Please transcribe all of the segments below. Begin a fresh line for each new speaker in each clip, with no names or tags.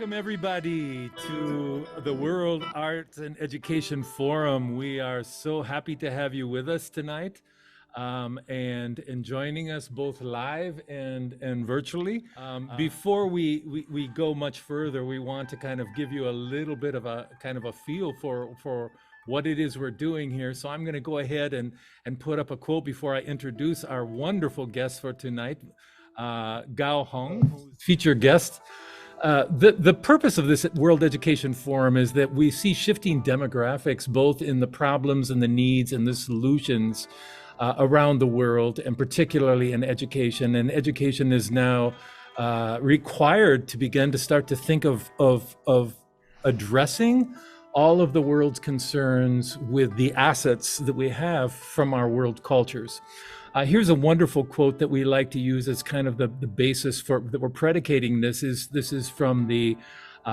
Welcome, everybody, to the World Arts and Education Forum. We are so happy to have you with us tonight and joining us both live and virtually. Before we go much further, we want to kind of give you a little bit of a kind of a feel for what it is we're doing here. So I'm going to go ahead and put up a quote before I introduce our wonderful guest for tonight, Gao Hong, featured guest. The purpose of this World Education Forum is that we see shifting demographics both in the problems and the needs and the solutions around the world, and particularly in education. And education is now required to begin to start to think of addressing all of the world's concerns with the assets that we have from our world cultures. Here's a wonderful quote that we like to use as kind of the basis for that we're predicating this. This is from the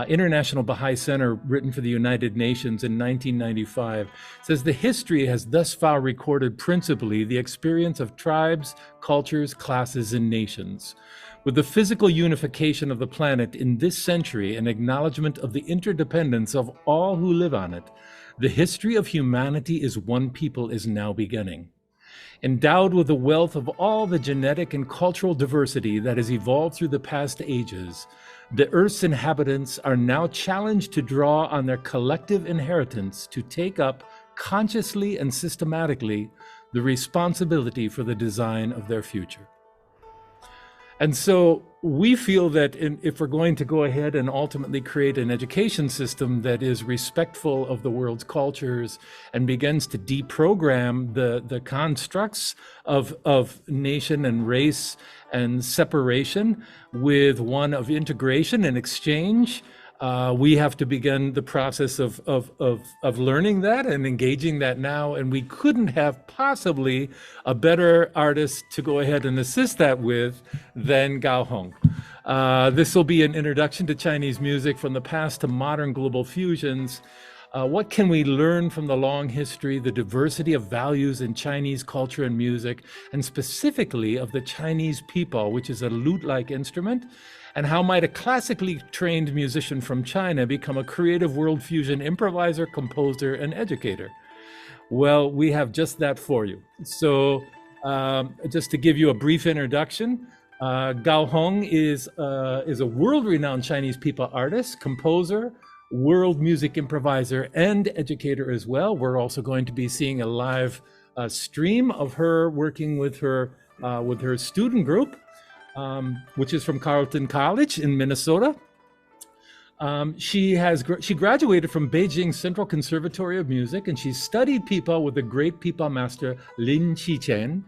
International Baha'i Center, written for the United Nations in 1995. It says, "The history has thus far recorded principally the experience of tribes, cultures, classes, and nations. With the physical unification of the planet in this century and acknowledgement of the interdependence of all who live on it, the history of humanity as one people is now beginning. Endowed with the wealth of all the genetic and cultural diversity that has evolved through the past ages, the Earth's inhabitants are now challenged to draw on their collective inheritance to take up consciously and systematically the responsibility for the design of their future." And so we feel that if we're going to go ahead and ultimately create an education system that is respectful of the world's cultures and begins to deprogram the constructs of nation and race and separation with one of integration and exchange, we have to begin the process of learning that and engaging that now. And we couldn't have possibly a better artist to go ahead and assist that with than Gao Hong. This will be an introduction to Chinese music from the past to modern global fusions. What can we learn from the long history, the diversity of values in Chinese culture and music, and specifically of the Chinese pipa, which is a lute-like instrument? And how might a classically trained musician from China become a creative world fusion improviser, composer, and educator? Well, we have just that for you. So just to give you a brief introduction, Gao Hong is a world-renowned Chinese pipa artist, composer, world music improviser, and educator as well. We're also going to be seeing a live stream of her working with her student group, which is from Carleton College in Minnesota. She graduated from Beijing Central Conservatory of Music, and she studied pipa with the great Pipa Master Lin Qichen.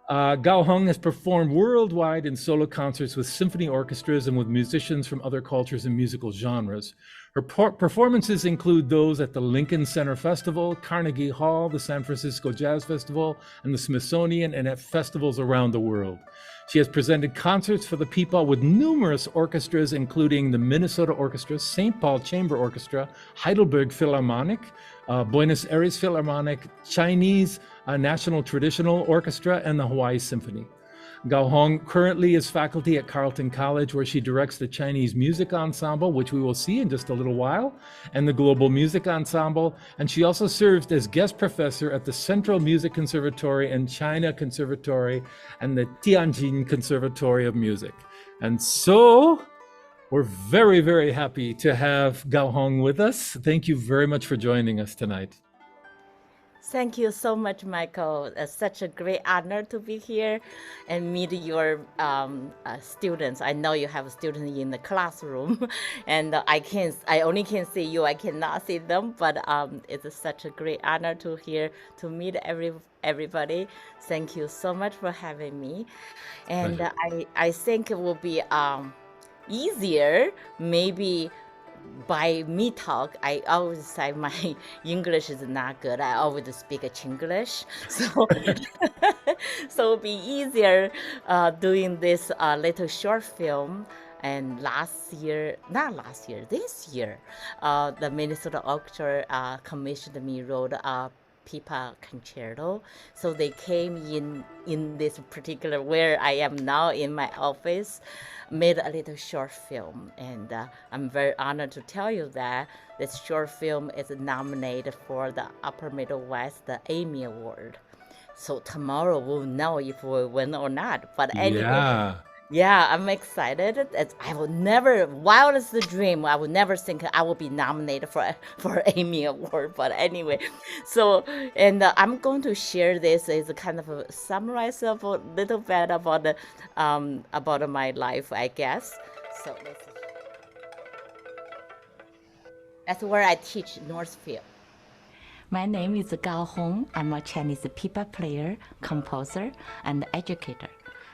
Gao Hong has performed worldwide in solo concerts with symphony orchestras and with musicians from other cultures and musical genres. Her performances include those at the Lincoln Center Festival, Carnegie Hall, the San Francisco Jazz Festival, and the Smithsonian, and at festivals around the world. She has presented concerts for the pipa with numerous orchestras, including the Minnesota Orchestra, St. Paul Chamber Orchestra, Heidelberg Philharmonic, Buenos Aires Philharmonic, Chinese National Traditional Orchestra, and the Hawaii Symphony. Gao Hong currently is faculty at Carleton College, where she directs the Chinese Music Ensemble, which we will see in just a little while, and the Global Music Ensemble. And she also serves as guest professor at the Central Music Conservatory and China Conservatory and the Tianjin Conservatory of Music. And so we're very, very happy to have Gao Hong with us. Thank you very much for joining us tonight.
Thank you so much, Michael. It's such a great honor to be here and meet your students. I know you have students in the classroom, and I only can see you. I cannot see them, but it's such a great honor to meet everybody. Thank you so much for having me, and I think it will be easier maybe. By me talk, I always say my English is not good. I always speak Chinglish, so so it'll be easier doing this little short film. And this year, the Minnesota Orchestra commissioned me wrote a Pipa concerto. So they came in this particular, where I am now in my office, made a little short film. And I'm very honored to tell you that this short film is nominated for the Upper Middle West, the Emmy Award. So tomorrow we'll know if we win or not. But anyway,
Yeah.
yeah, I'm excited. I will never, wildest dream, I would never think I will be nominated for Emmy Award. But anyway, so and I'm going to share this as a kind of a summarize of a little bit about my life, I guess. So that's where I teach Northfield. My name is Gao Hong. I'm a Chinese pipa player, composer, and educator.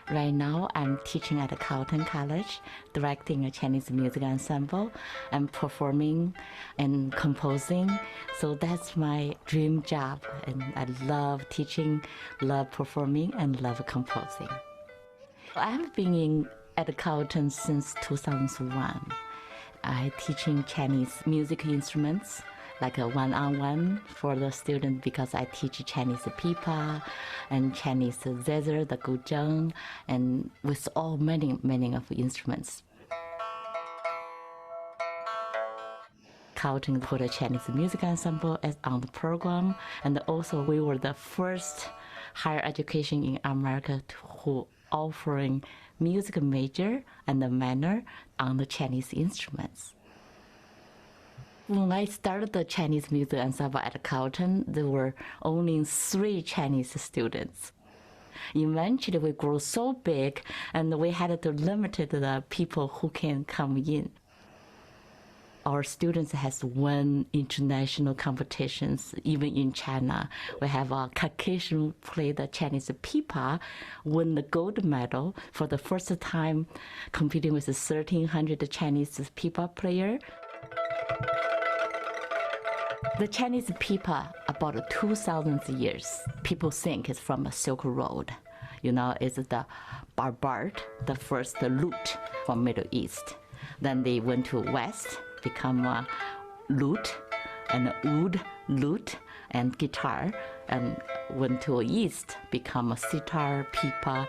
Right now, I'm teaching at Carleton College, directing a Chinese music ensemble, and performing and composing. So that's my dream job, and I love teaching, love performing, and love composing. I've been at Carleton since 2001. I teaching Chinese music instruments, like a one-on-one for the student, because I teach Chinese pipa and Chinese zither, the guzheng, and with all many of instruments. Carleton put a Chinese music ensemble on the program, and also we were the first higher education in America who offering music major and the minor on the Chinese instruments. When I started the Chinese music ensemble at Carleton, there were only 3 Chinese students. Eventually, we grew so big, and we had to limit the people who can come in. Our students has won international competitions, even in China. We have a Caucasian play the Chinese pipa, won the gold medal for the first time, competing with 1,300 Chinese pipa player. The Chinese pipa, about 2,000 years, people think it's from the Silk Road. You know, it's the barbart, the first lute from Middle East. Then they went to West, become a lute, and oud, lute, and guitar, and went to East, become a sitar, pipa.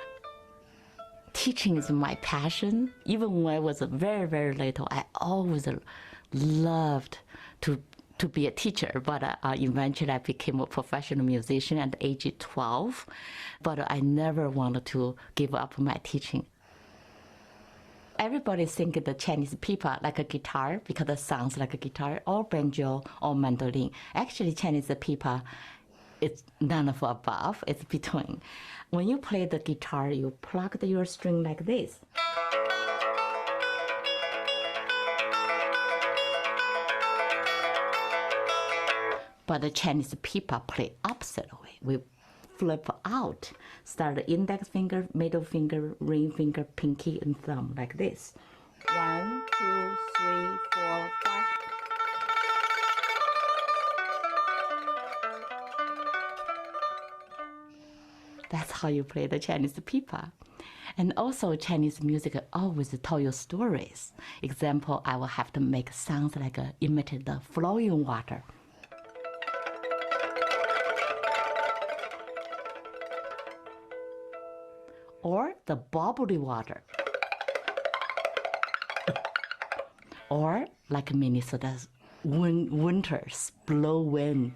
Teaching is my passion. Even when I was very, very little, I always loved to be a teacher, but eventually I became a professional musician at age 12, but I never wanted to give up my teaching. Everybody think the Chinese pipa like a guitar because it sounds like a guitar, or banjo, or mandolin. Actually, Chinese pipa, it's none of above, it's between. When you play the guitar, you plug your string like this. But the Chinese pipa play opposite way. We flip out, start the index finger, middle finger, ring finger, pinky, and thumb like this. 1, 2, 3, 4, 5. That's how you play the Chinese pipa. And also Chinese music always tell you stories. Example, I will have to make sounds like imitate the flowing water. Or the bubbly water. Or like Minnesota's winters, blow wind.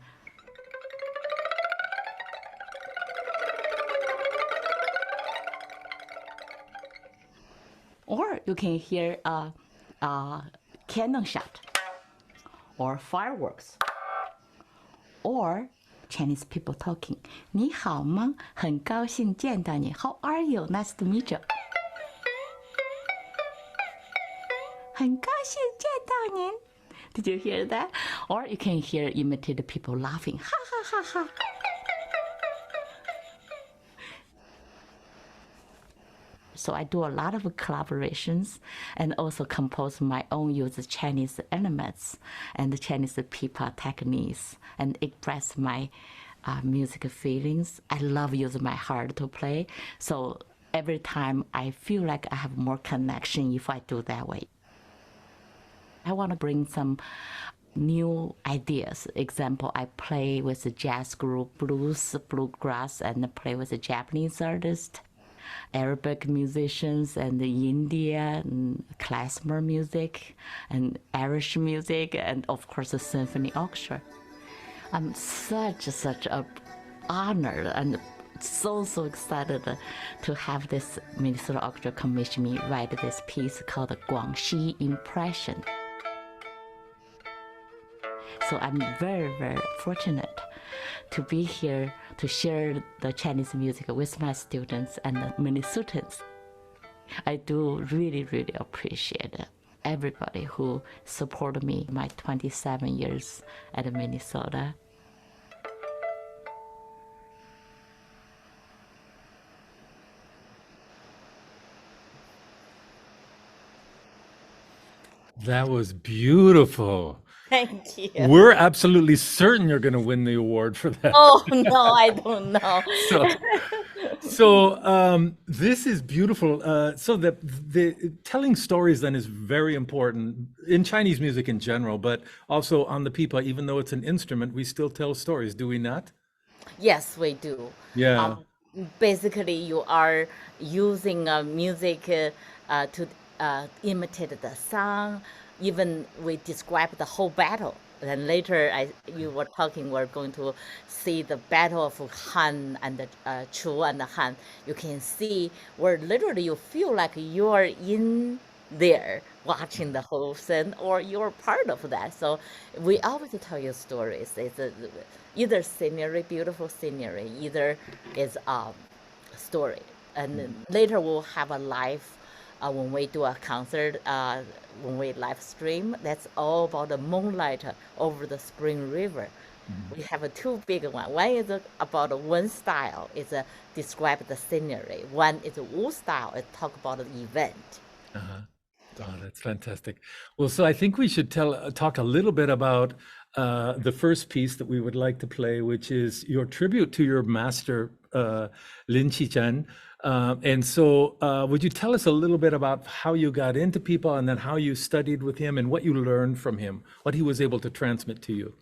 Or you can hear a cannon shot, or fireworks, or Chinese people talking. 你好吗？很高兴见到你。How are you? Nice to meet you. 很高兴见到您。Did you hear that? Or you can hear imitate people laughing. Ha ha ha ha. So I do a lot of collaborations and also compose my own use Chinese elements and Chinese pipa techniques and express my music feelings. I love using my heart to play. So every time I feel like I have more connection if I do that way. I want to bring some new ideas. Example, I play with a jazz group, blues, bluegrass, and play with a Japanese artist, Arabic musicians, and the India, and klezmer music, and Irish music, and of course the symphony orchestra. I'm such a honor and so excited to have this Minnesota Orchestra commission me write this piece called the Guangxi Impression. So I'm very fortunate to be here to share the Chinese music with my students and the Minnesotans. I do really appreciate everybody who supported me my 27 years at Minnesota.
That was beautiful.
Thank you.
We're absolutely certain you're going to win the award for that.
Oh no, I don't know.
So this is beautiful. So the telling stories then is very important in Chinese music in general, but also on the pipa. Even though it's an instrument, we still tell stories, do we not?
Yes, we do.
Yeah.
Um, Basically, you are using music to imitate the song. Even we describe the whole battle. Then later, you were talking, we're going to see the battle of Han and the Chu and the Han. You can see where literally you feel like you're in there watching the whole scene or you're part of that. So we always tell you stories. It's either scenery, beautiful scenery, either is story. And then later we'll have a live when we do a concert, when we live stream. That's all about the moonlight over the Spring River. We have two big one. One is about one style, it's describe the scenery. One is Wu style, it talk about the event.
Uh-huh. Oh, that's fantastic. Well, so I think we should talk a little bit about the first piece that we would like to play, which is your tribute to your master, Lin Qichan. And so, would you tell us a little bit about how you got into people and then how you studied with him and what you learned from him, what he was able to transmit to you?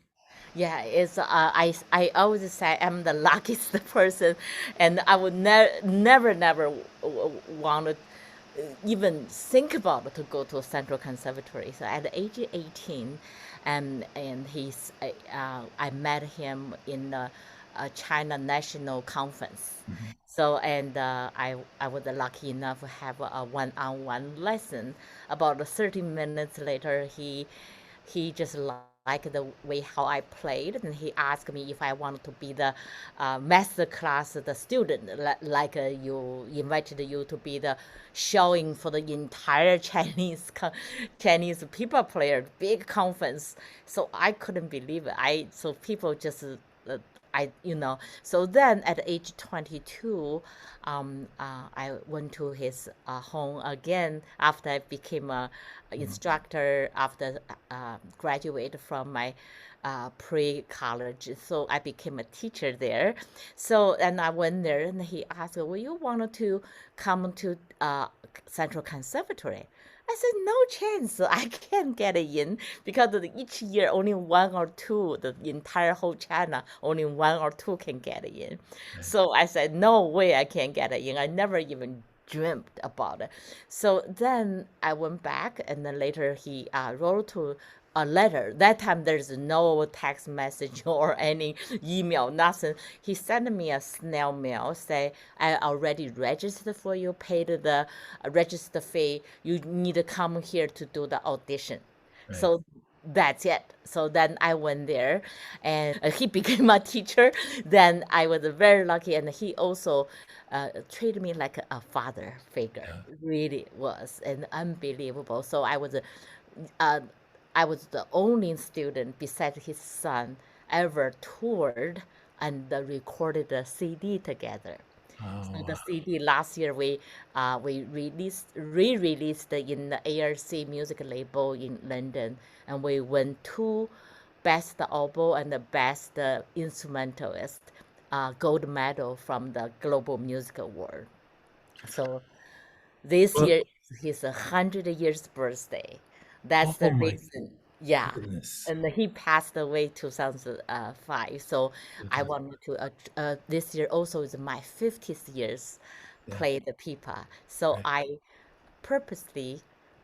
Yeah, it's I always say I'm the luckiest person, and I would never want to even think about to go to a Central Conservatory. So at the age of 18, and I met him in the China National Conference.
Mhm.
So and I was lucky enough to have a one-on-one lesson. About 30 minutes later, he just liked the way how I played, and he asked me if I wanted to be the master class, the student, like you invited you to be the showing for the entire Chinese people player big conference. So I couldn't believe it. So people just. So then at age 22, I went to his home again after I became a instructor after graduate from my pre-college. So I became a teacher there. So, and I went there and he asked, will you want to come to Central Conservatory? I said, no chance. I can't get in because each year only one or two, the entire whole China, only one or two can get in. So I said, no way I can't get in. I never even dreamt about it. So then I went back, and then later he wrote to a letter. That time there's no text message or any email, nothing. He sent me a snail mail, say, I already registered for you, paid the register fee. You need to come here to do the audition.
Right.
So that's it. So then I went there and he became a teacher. Then I was very lucky. And he also treated me like a father figure,
Yeah.
really was, and unbelievable. So uh, I was the only student besides his son ever toured and recorded a CD together. So
Oh,
the CD last year we re-released in the ARC music label in London, and we won two best album and the best instrumentalist gold medal from the Global Music Award. So this
well,
year is his 100 years birthday. That's
oh
the
my
reason. Yeah,
Goodness.
and he passed away 2005. So I wanted to. This year also is my 50th years
Yeah,
play the pipa. So
right.
I purposely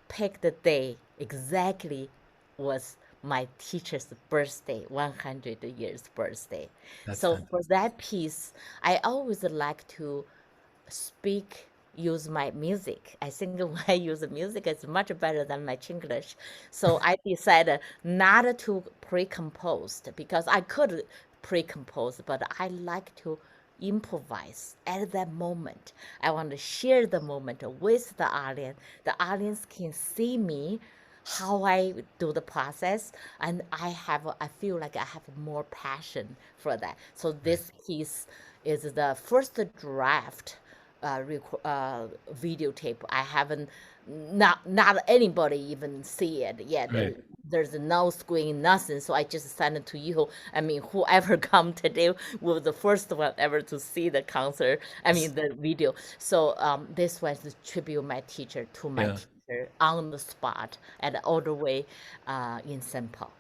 picked the day exactly was my teacher's birthday, 100 years birthday.
That's
So for
fantastic.
that piece, I always like to speak, use my music. I think when I use the music, it's much better than my Chinglish. So I decided not to pre-compose because I could pre-compose, but I like to improvise at that moment. I want to share the moment with the audience. The audience can see me how I do the process, and I feel like I have more passion for that. So
Right.
this piece is the first draft videotape. I haven't, not anybody even see it yet.
Right.
There's no screen, nothing. So I just sent it to you. I mean, whoever come today was the first one ever to see the concert. I mean, the video. So this was the tribute my teacher to my
Yeah.
teacher on the spot and all the way in St. Paul.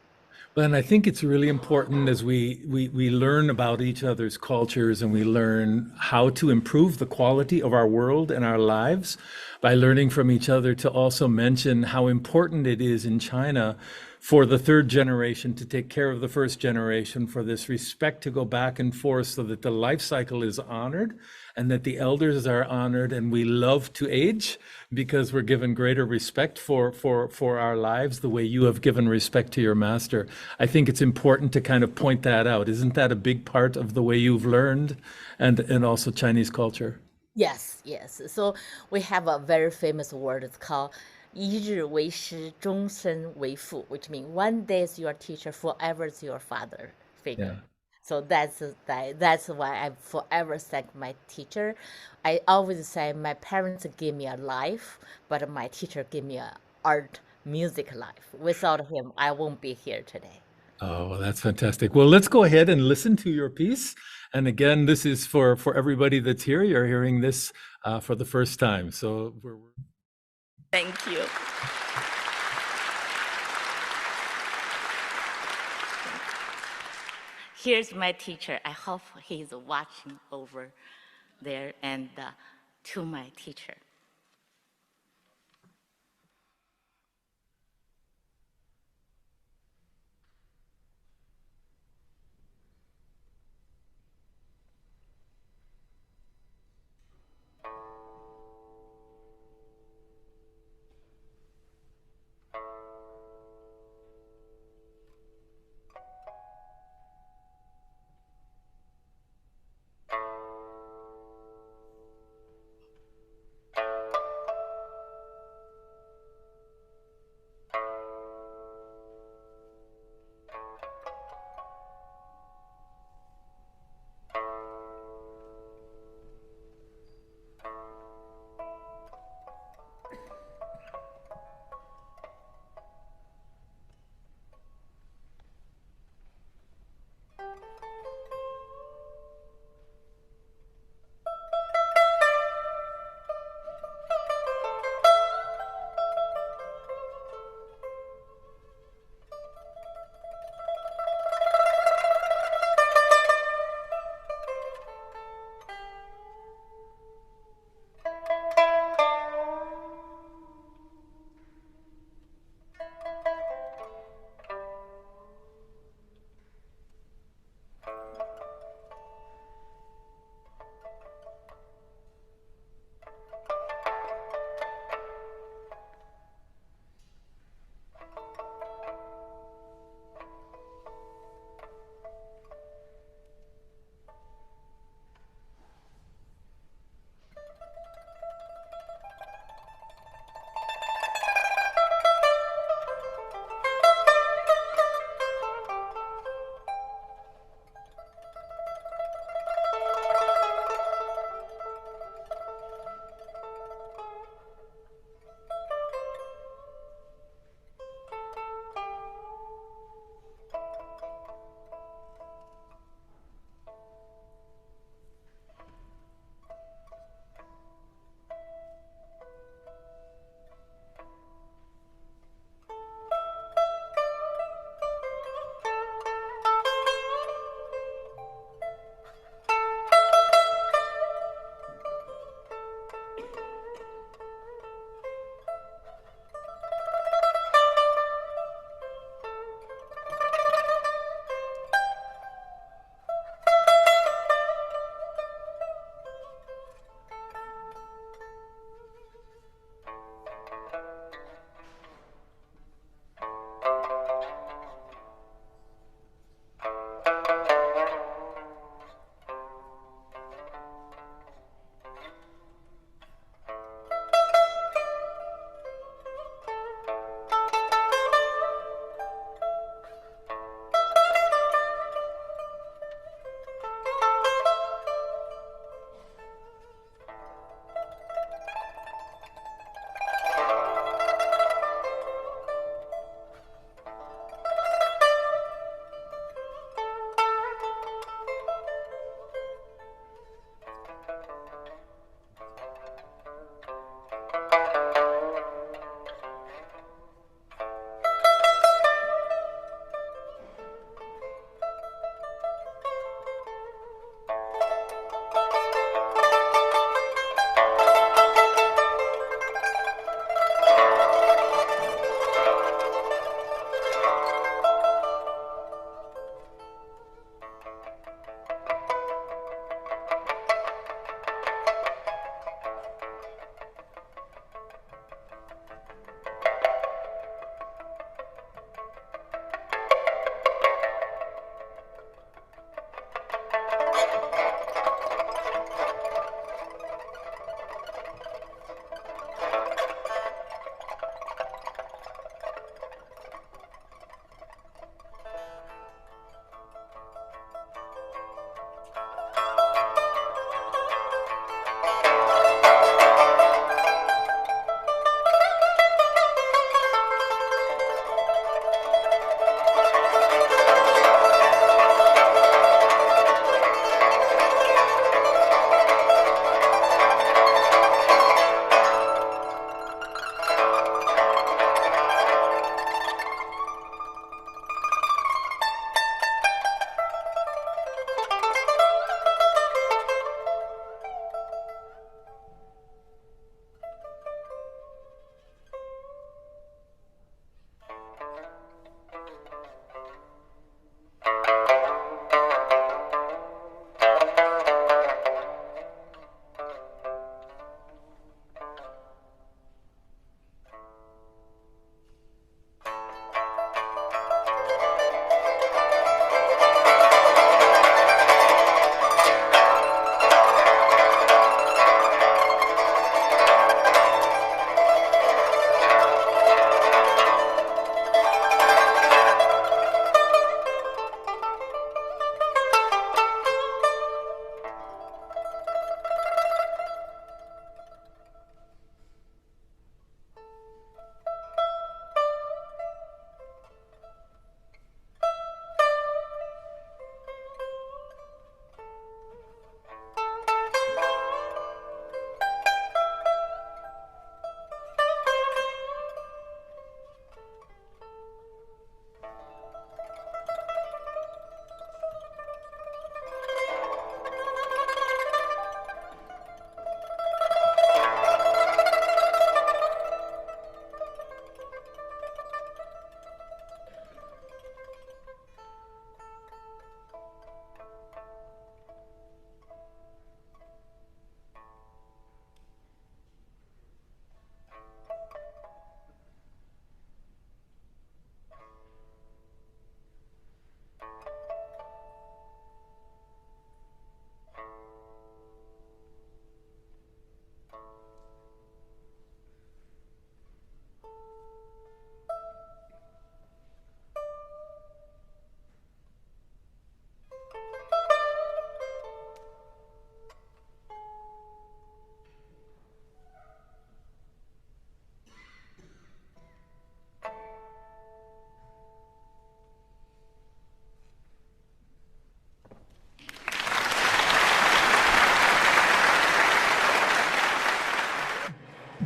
Well, and I think it's really important as we learn about each other's cultures and we learn how to improve the quality of our world and our lives by learning from each other to also mention how important it is in China for the third generation to take care of the first generation, for this respect to go back and forth so that the life cycle is honored and that the elders are honored, and we love to age because we're given greater respect for our lives the way you have given respect to your master. I think it's important to kind of point that out. Isn't that a big part of the way you've learned and also Chinese culture?
Yes, yes. So we have a very famous word. It's called 一日为师，终身为父, which means one day is your teacher, forever is your father figure.
Yeah.
So that's why I forever thank my teacher. I always say my parents gave me a life, but my teacher gave me a art music life. Without him, I won't be here today.
Oh, well, that's fantastic. Well, let's go ahead and listen to your piece. And again, this is for everybody that's here. You're hearing this for the first time. So
Thank you. Here's my teacher. I hope he's watching over there, and to my teacher.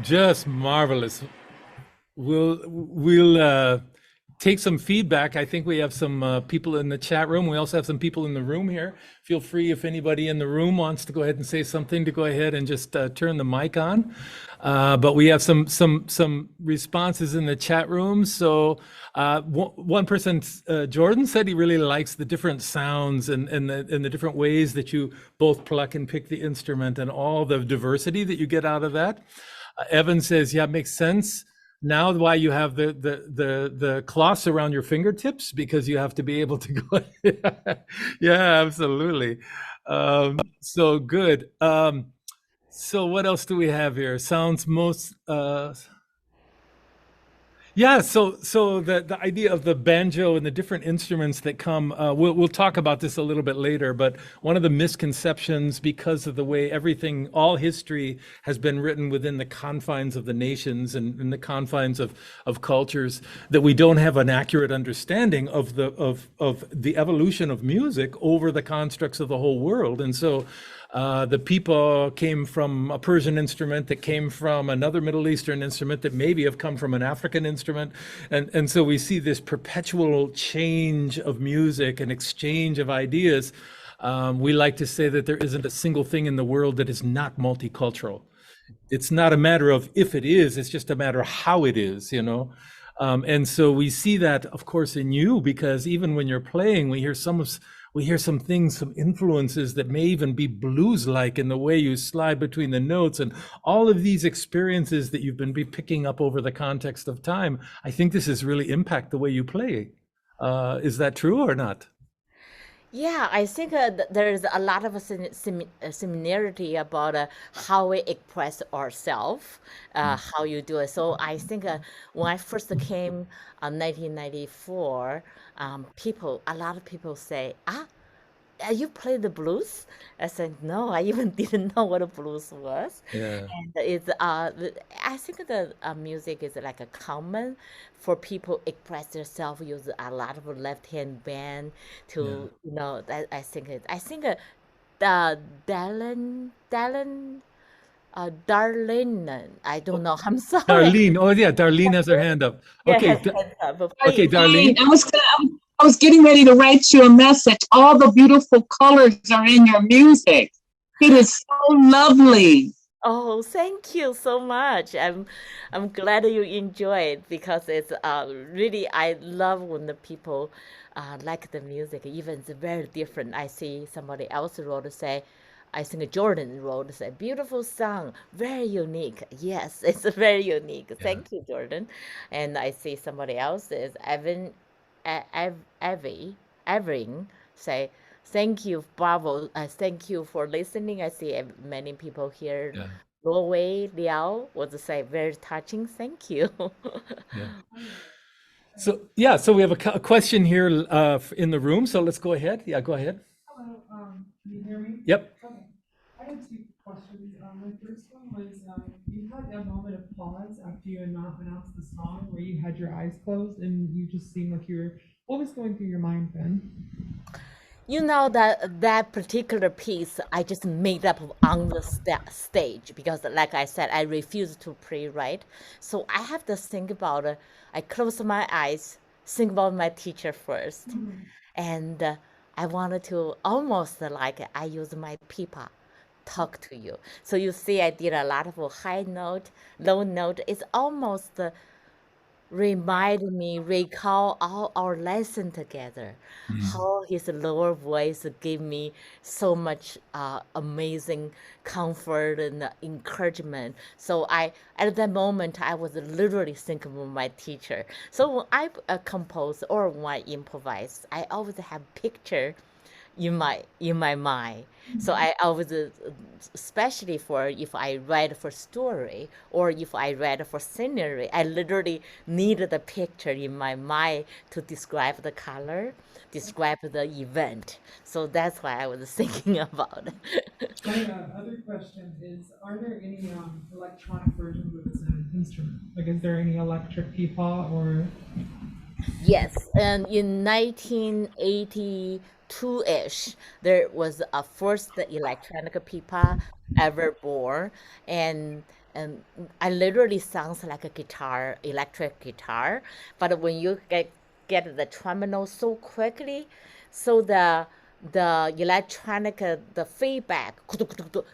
Just marvelous. We'll take some feedback. I think we have some people in the chat room. We also have some people in the room here. Feel free if anybody in the room wants to go ahead and say something to go ahead and just turn the mic on. But we have some responses in the chat room. So one person, Jordan, said he really likes the different sounds and the different ways that you both pluck and pick the instrument and all the diversity that you get out of that. Evan says, yeah, it makes sense now why you have the cloths around your fingertips, because you have to be able to go. Yeah, absolutely. So good. So what else do we have here? Sounds most yeah, so the idea of the banjo and the different instruments that come, we'll talk about this a little bit later, but one of the misconceptions, because of the way everything, all history has been written within the confines of the nations and in the confines of cultures, that we don't have an accurate understanding of the evolution of music over the constructs of the whole world. And so the pipa came from a Persian instrument that came from another Middle Eastern instrument that maybe have come from an African instrument. And so we see this perpetual change of music and exchange of ideas. We like to say that there isn't a single thing in the world that is not multicultural. It's not a matter of if it is, it's just a matter of how it is, you know? And so we see that, of course, in you, because even when you're playing, we hear some things, some influences that may even be blues-like in the way you slide between the notes, and all of these experiences that you've been picking up over the context of time. I think this has really impact the way you play. Is that true or not?
Yeah, I think there is a lot of similarity about how we express ourselves, how you do it. So I think when I first came 1994, a lot of people say, you play the blues? I said, no, I even didn't know what a blues was.
Yeah,
And I think the music is like a common for people express themselves, use a lot of left hand band
yeah.
to, that I think the Darlene, I don't know, I'm sorry.
Darlene, oh yeah, Darlene has her hand up.
Yeah,
Okay,
has hands up.
okay,
Right.
Darlene.
I was getting ready to write you a message. All the beautiful colors are in your music. It is so lovely.
Oh, thank you so much. I'm glad you enjoy it because it's really I love when the people like the music, even it's very different. I see somebody else wrote to say, I think Jordan wrote to say, beautiful song, very unique. Yes, it's very unique.
Yeah.
Thank you, Jordan. And I see somebody else is Evan, Evie, Evering say. Thank you, bravo. Thank you for listening. I see many people here.
Yeah,
Norway, Liao was say very touching. Thank you.
yeah. So yeah, so we have a question here in the room. So let's go ahead. Yeah, go ahead.
Hello, can you hear me?
Yep.
Okay. I had two questions. My first one was you had a moment of pause after you announced the song where you had your eyes closed and you just seemed like you were, what was going through your mind then?
You know that particular piece I just made up on the stage because, like I said, I refuse to pre-write. So I have to think about it. I close my eyes, think about my teacher first, and I wanted to almost like I use my pipa talk to you. So you see, I did a lot of high note, low note. It's almost remind me, recall all our lesson together,
Mm.
how his lower voice gave me so much amazing comfort and encouragement. So at that moment, I was literally thinking of my teacher. So when I compose or when I improvise, I always have picture in my mind. So I always, especially for if I write for story or if I write for scenery, I literally need the picture in my mind to describe the color, describe the event. So that's why I was thinking about it.
My other question is, are there any electronic versions of this instrument? Like, is there any electric peepaw or?
Yes, and in 1982-ish, there was a first electronic pipa ever born, and and I literally sounds like a guitar, electric guitar. But when you get the tremolo so quickly, so the electronic the feedback.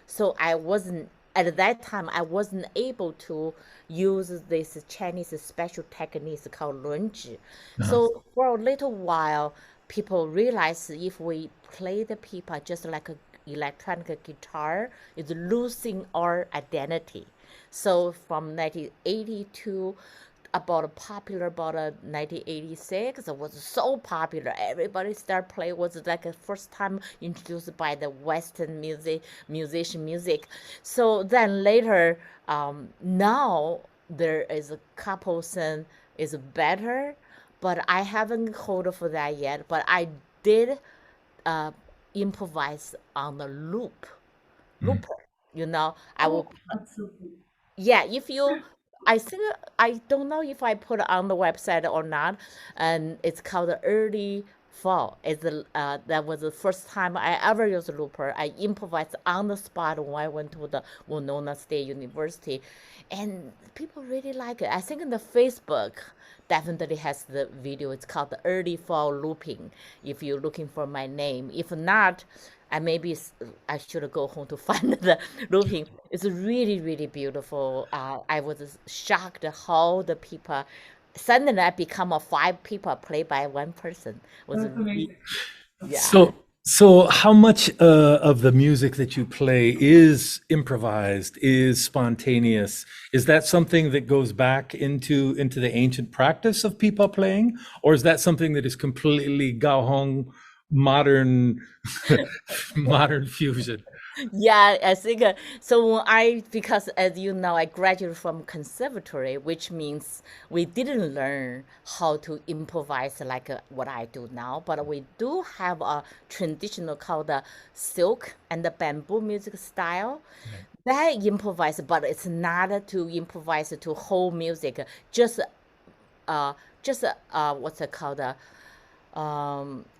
So I wasn't at that time. I wasn't able to use this Chinese special techniques called 轮指. So for a little while, people realized if we play the pipa just like a electronic guitar, it's losing our identity. So from 1982 about 1986, it was so popular. Everybody started playing. Was like the first time introduced by the Western musician. So then later, now there is a couple sing is better, but I haven't hold for that yet. But I did uh, improvise on the looper. You know, I will.
That's so cool.
Yeah, if you, I think I don't know if I put it on the website or not, and it's called the Early Fall. That was the first time I ever used looper. I improvised on the spot when I went to the Winona State University, and people really like it. I think in the Facebook definitely has the video. It's called the Early Fall Looping. If you're looking for my name, if not, I should go home to find the looping. It's really, really beautiful. I was shocked how the people suddenly I become a five people played by one person. Was
That's amazing.
yeah.
So how much of the music that you play is improvised, is spontaneous? Is that something that goes back into the ancient practice of pipa playing, or is that something that is completely Gao Hong modern modern fusion?
Yeah, I think so. Because as you know, I graduated from conservatory, which means we didn't learn how to improvise like what I do now, but we do have a traditional called the silk and the bamboo music style. That improvise, but it's not to improvise to whole music, just what's it called?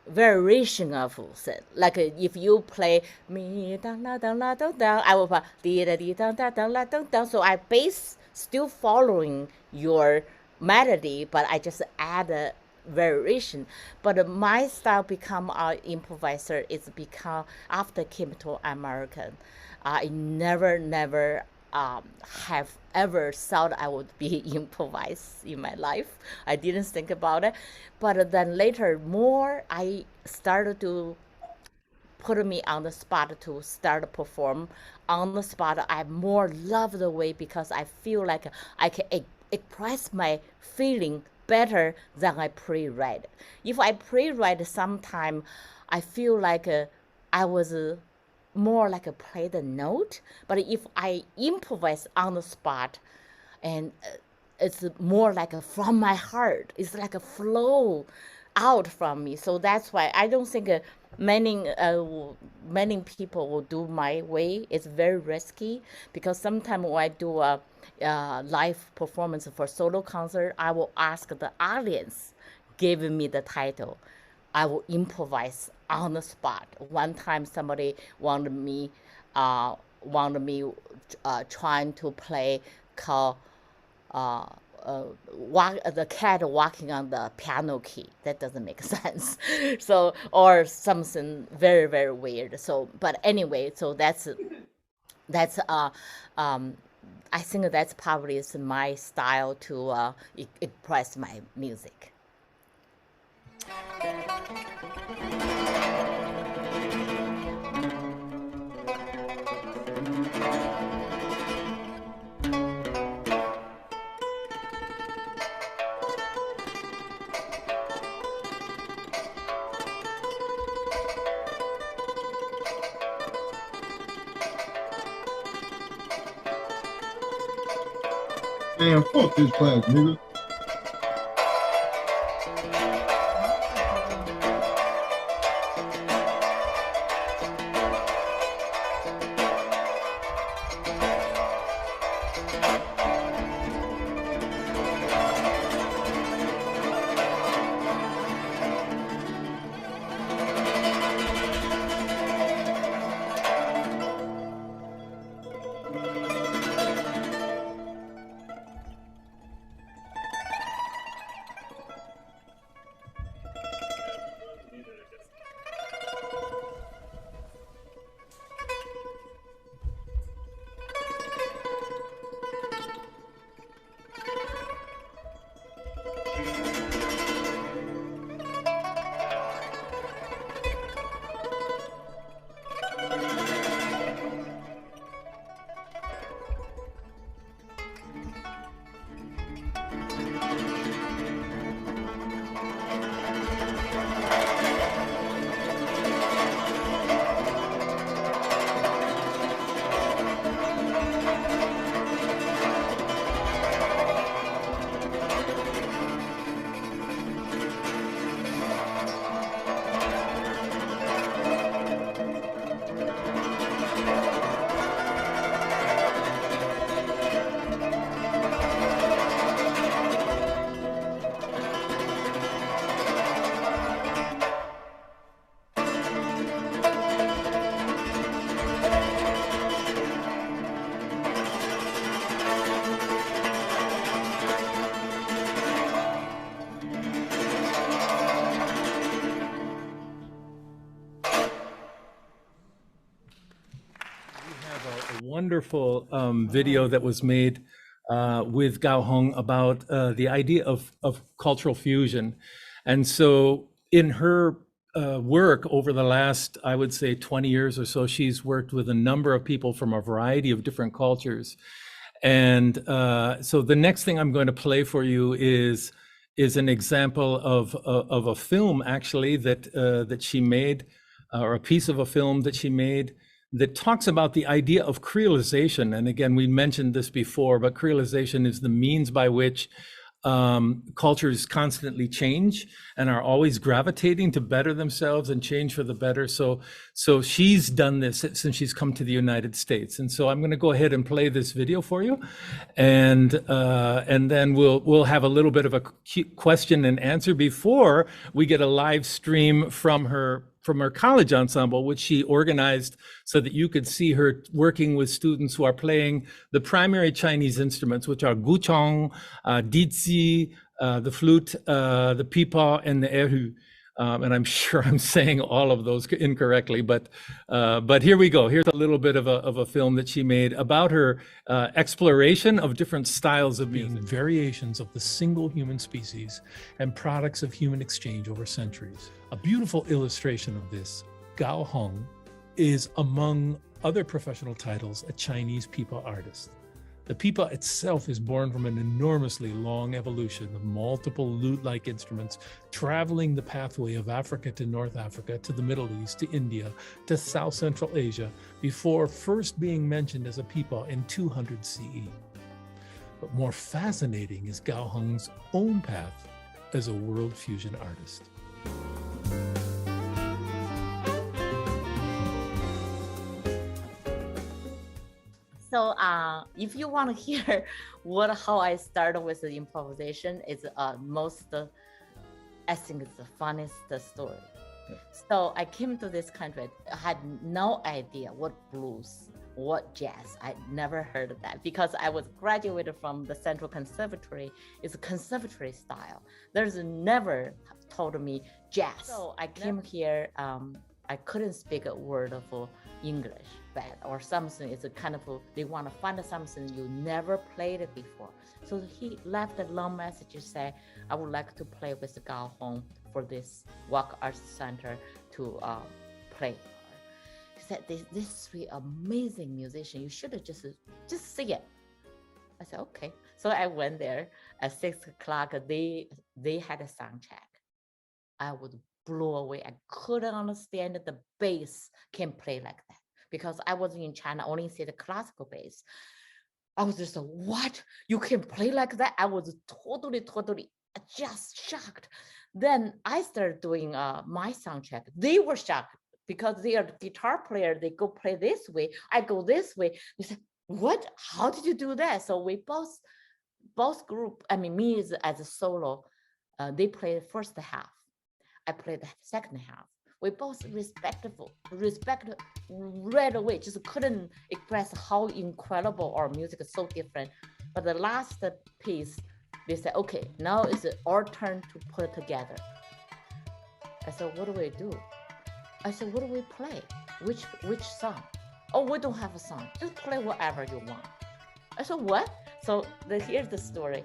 Variation of it. Like if you play me dang la dang la dang dang, I will play dee da dee dang da dang la dang dang. So I bass still following your melody, but I just add a variation. But my style become improviser is become after came to American. I never have ever thought I would be improvise in my life. I didn't think about it. But then later, more I started to put me on the spot to start perform on the spot. I more love the way because I feel like I can express my feeling better than I pre-write. If I pre-write sometime, I feel like I was more like a play the note. But if I improvise on the spot, and it's more like a from my heart. It's like a flow out from me. So that's why I don't think many people will do my way. It's very risky because sometimes when I do a live performance for solo concert, I will ask the audience give me the title. I will improvise on the spot. One time somebody wanted me trying to play called the cat walking on the piano key. That doesn't make sense. So or something very very weird. So but anyway, so that's I think that's probably is my style to express my music.
Man, fuck this class, nigga.
wonderful video that was made with Gao Hong about the idea of cultural fusion. And so in her work over the last, I would say 20 years or so, she's worked with a number of people from a variety of different cultures. And so the next thing I'm going to play for you is an example of a film actually that she made, or a piece of a film that she made that talks about the idea of creolization. And again, we mentioned this before, but creolization is the means by which cultures constantly change and are always gravitating to better themselves and change for the better. So she's done this since she's come to the United States. And so I'm going to go ahead and play this video for you, and then we'll have a little bit of a question and answer before we get a live stream from her college ensemble, which she organized so that you could see her working with students who are playing the primary Chinese instruments, which are guchong, dizi, the flute, the pipa, and the erhu. And I'm sure I'm saying all of those incorrectly, but here we go. Here's a little bit of a film that she made about her exploration of different styles of music.
Variations of the single human species and products of human exchange over centuries. A beautiful illustration of this, Gao Hong is, among other professional titles, a Chinese pipa artist. The pipa itself is born from an enormously long evolution of multiple lute-like instruments traveling the pathway of Africa to North Africa, to the Middle East, to India, to South Central Asia, before first being mentioned as a pipa in 200 CE. But more fascinating is Gao Hong's own path as a world fusion artist.
So if you want to hear how I started with the improvisation, is I think it's the funniest story. So I came to this country, I had no idea what blues, what jazz. I never heard of that because I was graduated from the Central Conservatory. It's a conservatory style. There's never told me jazz. So I came here, I couldn't speak a word of English bad or something. It's a kind of, they want to find something you never played it before. So he left a long message to say, I would like to play with Gao Hong for this Walk Arts Center to play. He said, this is really amazing musician. You should have just sing it. I said, okay. So I went there at 6 o'clock. They had a sound check. I was blown away. I couldn't understand that the bass can play like that because I was in China, only see the classical bass. I was just like, what? You can play like that? I was totally just shocked. Then I started doing my sound check. They were shocked because they are guitar player. They go play this way. I go this way. They said, what? How did you do that? So we both group, I mean, me as a solo, they play the first half. I played the second half. We both respect right away, just couldn't express how incredible our music is so different. But the last piece, they said, okay, now it's our turn to put it together. I said, what do we do? I said, what do we play? Which song? Oh, we don't have a song. Just play whatever you want. I said, what? So here's the story.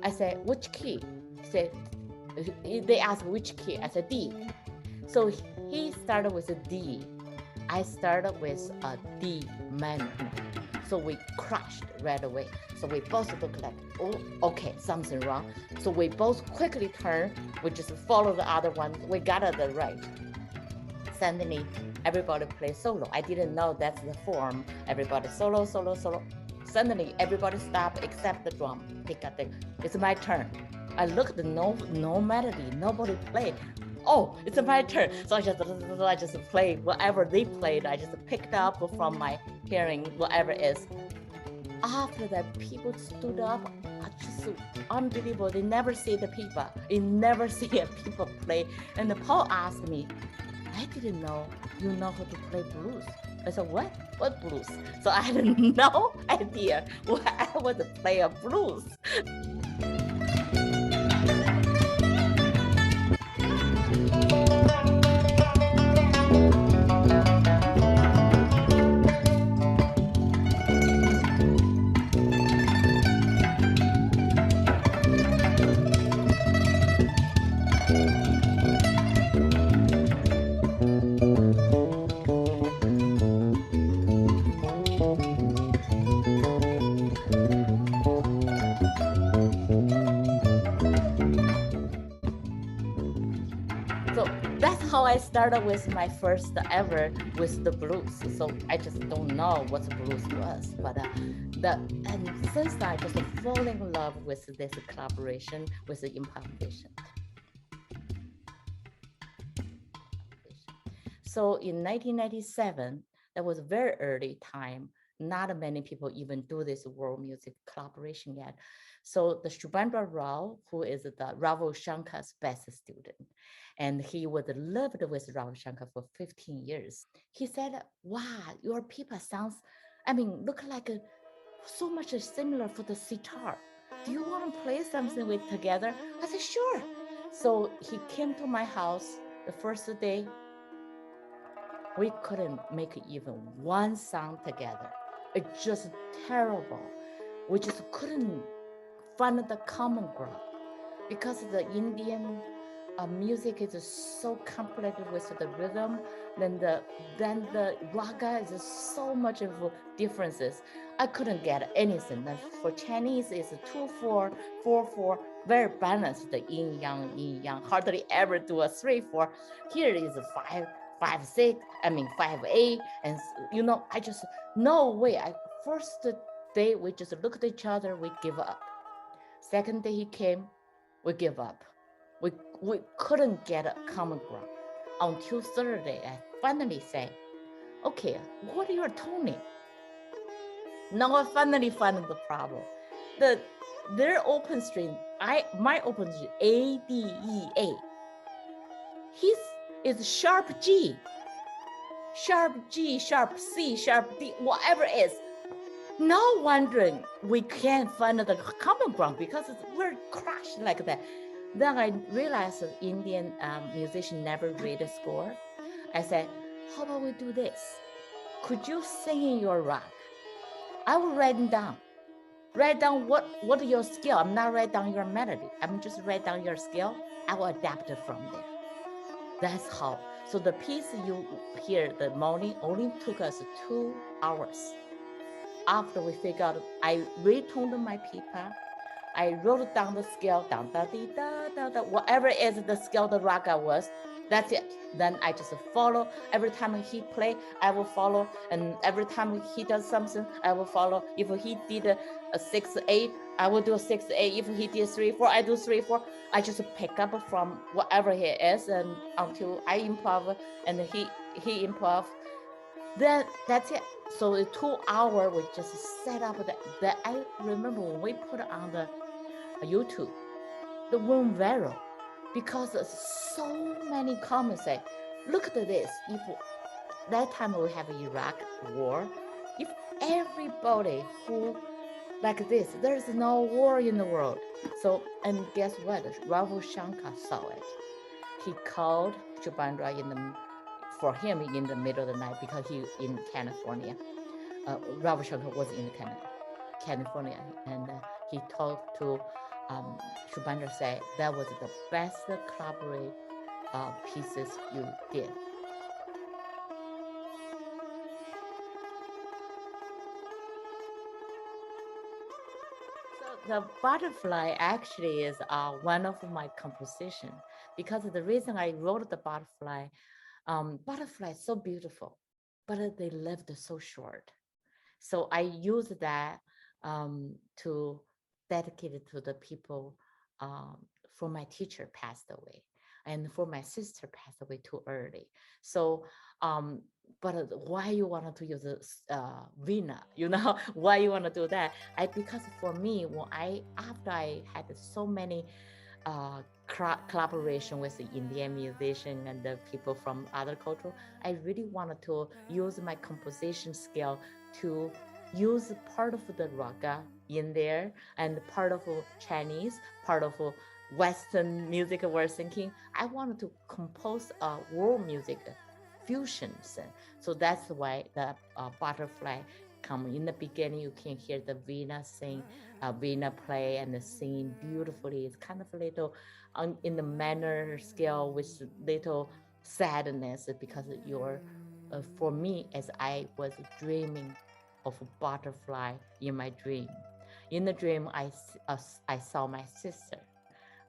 I said, which key? They asked which key. I said D. So he started with a D. I started with a D minor. So we crashed right away. So we both looked like, oh, okay, something wrong. So we both quickly turned. We just follow the other one. We got it right. Suddenly, everybody plays solo. I didn't know that's the form. Everybody solo. Suddenly, everybody stopped except the drum. It's my turn. I looked, no melody, nobody played. Oh, it's my turn. So I just played whatever they played. I just picked up from my hearing, whatever it is. After that, people stood up, just unbelievable. They never see the pipa. They never see a pipa play. And the Paul asked me, I didn't know you know how to play blues. I said, what? What blues? So I had no idea what I was to play a blues. I started with my first ever with the blues. So I just don't know what the blues was, but and since then I just fall in love with this collaboration with the improvisation. So in 1997, that was a very early time. Not many people even do this world music collaboration yet. So the Shubhendra Rao, who is the Ravi Shankar's best student, and he was lived with Ravi Shankar for 15 years. He said, wow, your Pipa sounds, look like so much similar for the sitar. Do you want to play something with together? I said, sure. So he came to my house the first day. We couldn't make even one sound together. It's just terrible. We just couldn't find the common ground because the Indian music is so complicated with the rhythm. Then the raga is so much of differences. I couldn't get anything. Then for Chinese, it's 2/4, 4/4, very balanced. The yin yang. Hardly ever do a 3/4. Here is 5/6. 5/8, and I just no way. First day we just looked at each other. We give up. Second day he came, we give up. We couldn't get a common ground. Until third day, I finally say, okay, what are your toning? Now I finally find the problem. Their open string, my open string, A, D, E, A. His is sharp G, sharp G, sharp C, sharp D, whatever it is. No wondering we can't find the common ground because we're crushed like that. Then I realized that Indian musician never read a score. I said, how about we do this? Could you sing in your rag? I will write it down. Write down what your skill. I'm not write down your melody. I'm just write down your skill. I will adapt it from there. That's how. So the piece you hear the morning only took us 2 hours. After we figured out, I retoned my pipa. I wrote down the scale, da da da da, whatever is the scale the raga was. That's it. Then I just follow. Every time he play, I will follow. And every time he does something, I will follow. If he did a 6/8, I will do a 6/8. If he did 3/4, I do 3/4. I just pick up from whatever he is, and until I improv and he improv. Then that's it. So in 2 hours, we just set up that. I remember when we put on the YouTube, the went viral because so many comments say, look at this. If that time we have Iraq war, if everybody who like this, there's no war in the world. So, and guess what? Ravi Shankar saw it. He called Shubhendra for him in the middle of the night because he in California. Ravi Shankar was in California, and he talked to Shubhendra, say that was the best collaborate pieces you did. So the butterfly actually is one of my composition, because the reason I wrote the butterfly is so beautiful, but they lived so short. So I use that to dedicate it to the people for my teacher passed away, and for my sister passed away too early. So, but why you wanted to use Vina? Why you want to do that? Because for me, after I had so many collaboration with the Indian musician and the people from other culture, I really wanted to use my composition skill to use part of the raga in there and part of Chinese, part of Western music we're thinking. I wanted to compose a world music fusion. So that's why the butterfly come in the beginning. You can hear the Veena sing, Veena play and sing beautifully. It's kind of a little in the manner scale with little sadness, because you're for me, as I was dreaming of a butterfly in my dream. In the dream, I saw my sister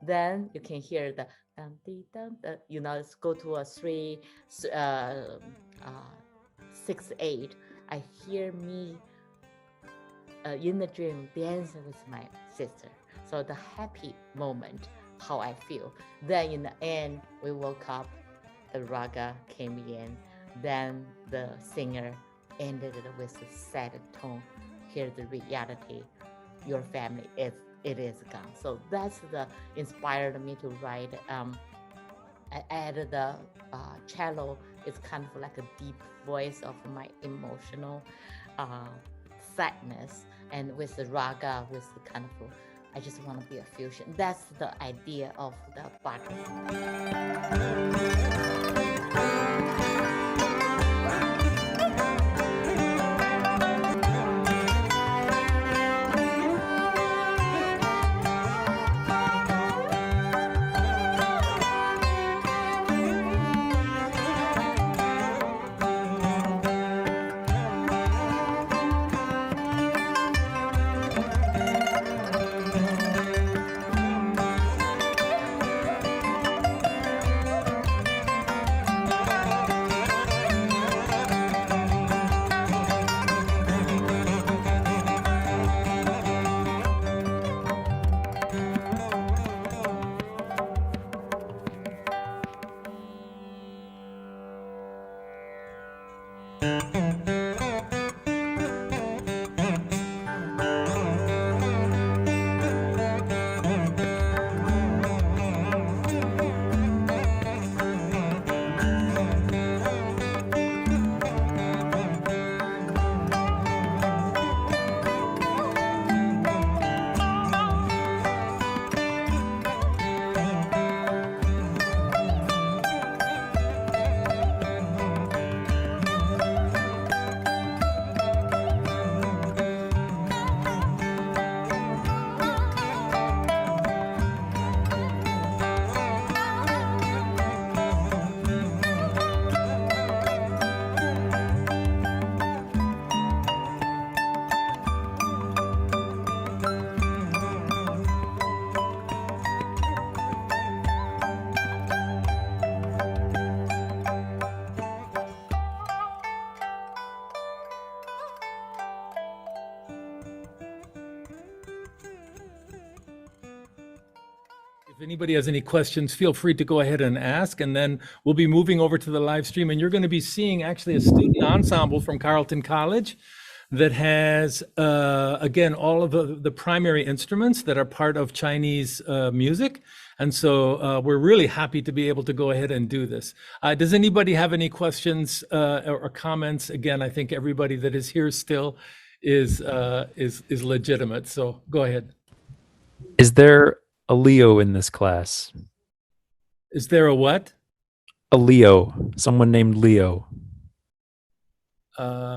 Then you can hear the dum, dee, dum, you know, let's go to a 6/8. I hear me in the dream dancing with my sister. So the happy moment, how I feel. Then in the end, we woke up, the raga came in, then the singer ended it with a sad tone. Here's the reality, your family it is gone. So that's the inspired me to write. I added the cello. It's kind of like a deep voice of my emotional sadness, and with the raga, with the kind of, I just want to be a fusion. That's the idea of the butterfly.
If anybody has any questions, feel free to go ahead and ask, and then we'll be moving over to the live stream, and you're going to be seeing actually a student ensemble from Carleton College that has, again, all of the primary instruments that are part of Chinese music. And so we're really happy to be able to go ahead and do this. Does anybody have any questions or comments? Again, I think everybody that is here still is legitimate. So go ahead.
Is there a Leo in this class?
Is there a what?
A Leo, someone named Leo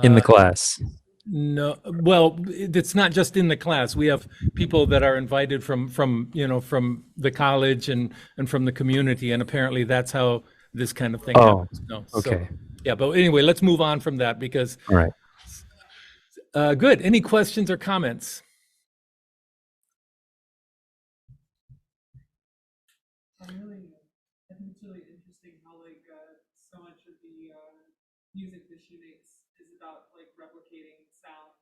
in the class.
No, well, it's not just in the class. We have people that are invited from the college and from the community, and apparently that's how this kind of thing happens. No,
okay.
So, yeah, but anyway, let's move on from that because.
All right.
Good. Any questions or comments?
I think it's really interesting how so much of the music that she makes is about replicating sounds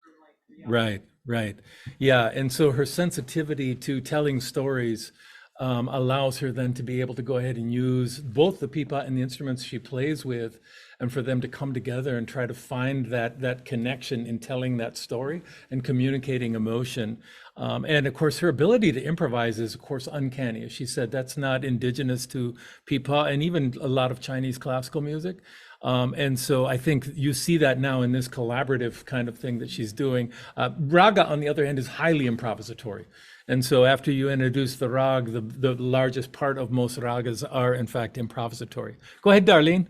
from reality.
Right. Yeah, and so her sensitivity to telling stories allows her then to be able to go ahead and use both the pipa and the instruments she plays with, and for them to come together and try to find that connection in telling that story and communicating emotion. And of course, her ability to improvise is, of course, uncanny. As she said, that's not indigenous to pipa and even a lot of Chinese classical music. And so I think you see that now in this collaborative kind of thing that she's doing. Raga, on the other hand, is highly improvisatory. And so after you introduce the rag, the largest part of most ragas are, in fact, improvisatory. Go ahead, Darlene.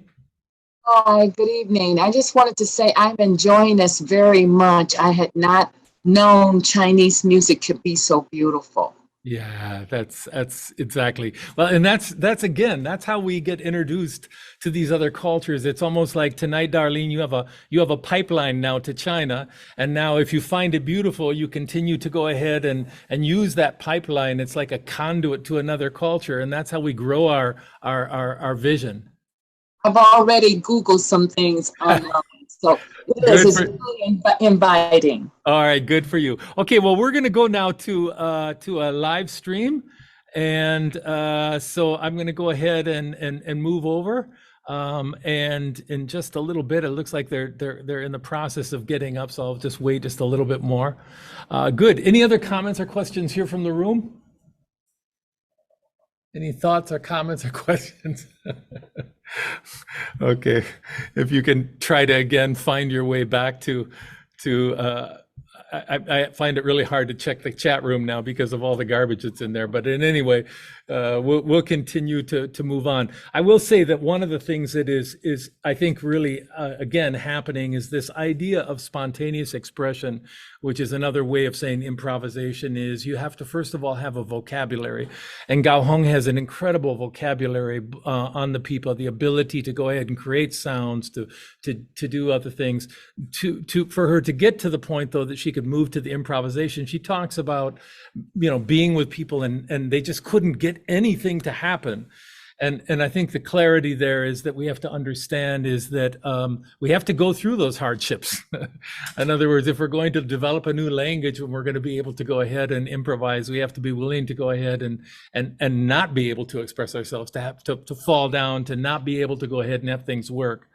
Hi, good evening. I just wanted to say I'm enjoying this very much. I had not known Chinese music could be so beautiful.
Yeah, that's exactly. Well, and that's again, that's how we get introduced to these other cultures. It's almost like tonight, Darlene, you have a pipeline now to China, and now if you find it beautiful, you continue to go ahead and use that pipeline. It's like a conduit to another culture, and that's how we grow our vision.
I've already Googled some things online, so
Good
it's
for
really inviting.
All right, good for you. Okay, well, we're going to go now to a live stream, and so I'm going to go ahead and move over. And in just a little bit, it looks like they're in the process of getting up, so I'll just wait just a little bit more. Good. Any other comments or questions here from the room? Any thoughts or comments or questions? Okay, if you can try to again find your way back to I find it really hard to check the chat room now because of all the garbage that's in there. But in any way, we'll continue to move on. I will say that one of the things that is I think really again happening is this idea of spontaneous expression, which is another way of saying improvisation. Is you have to first of all have a vocabulary, and Gao Hong has an incredible vocabulary on the Pipa, the ability to go ahead and create sounds, to do other things. For her to get to the point though that she could move to the improvisation, she talks about being with people and they just couldn't get anything to happen. And I think the clarity there is that we have to understand is that we have to go through those hardships. In other words, if we're going to develop a new language and we're going to be able to go ahead and improvise, we have to be willing to go ahead and not be able to express ourselves, to have to fall down, to not be able to go ahead and have things work.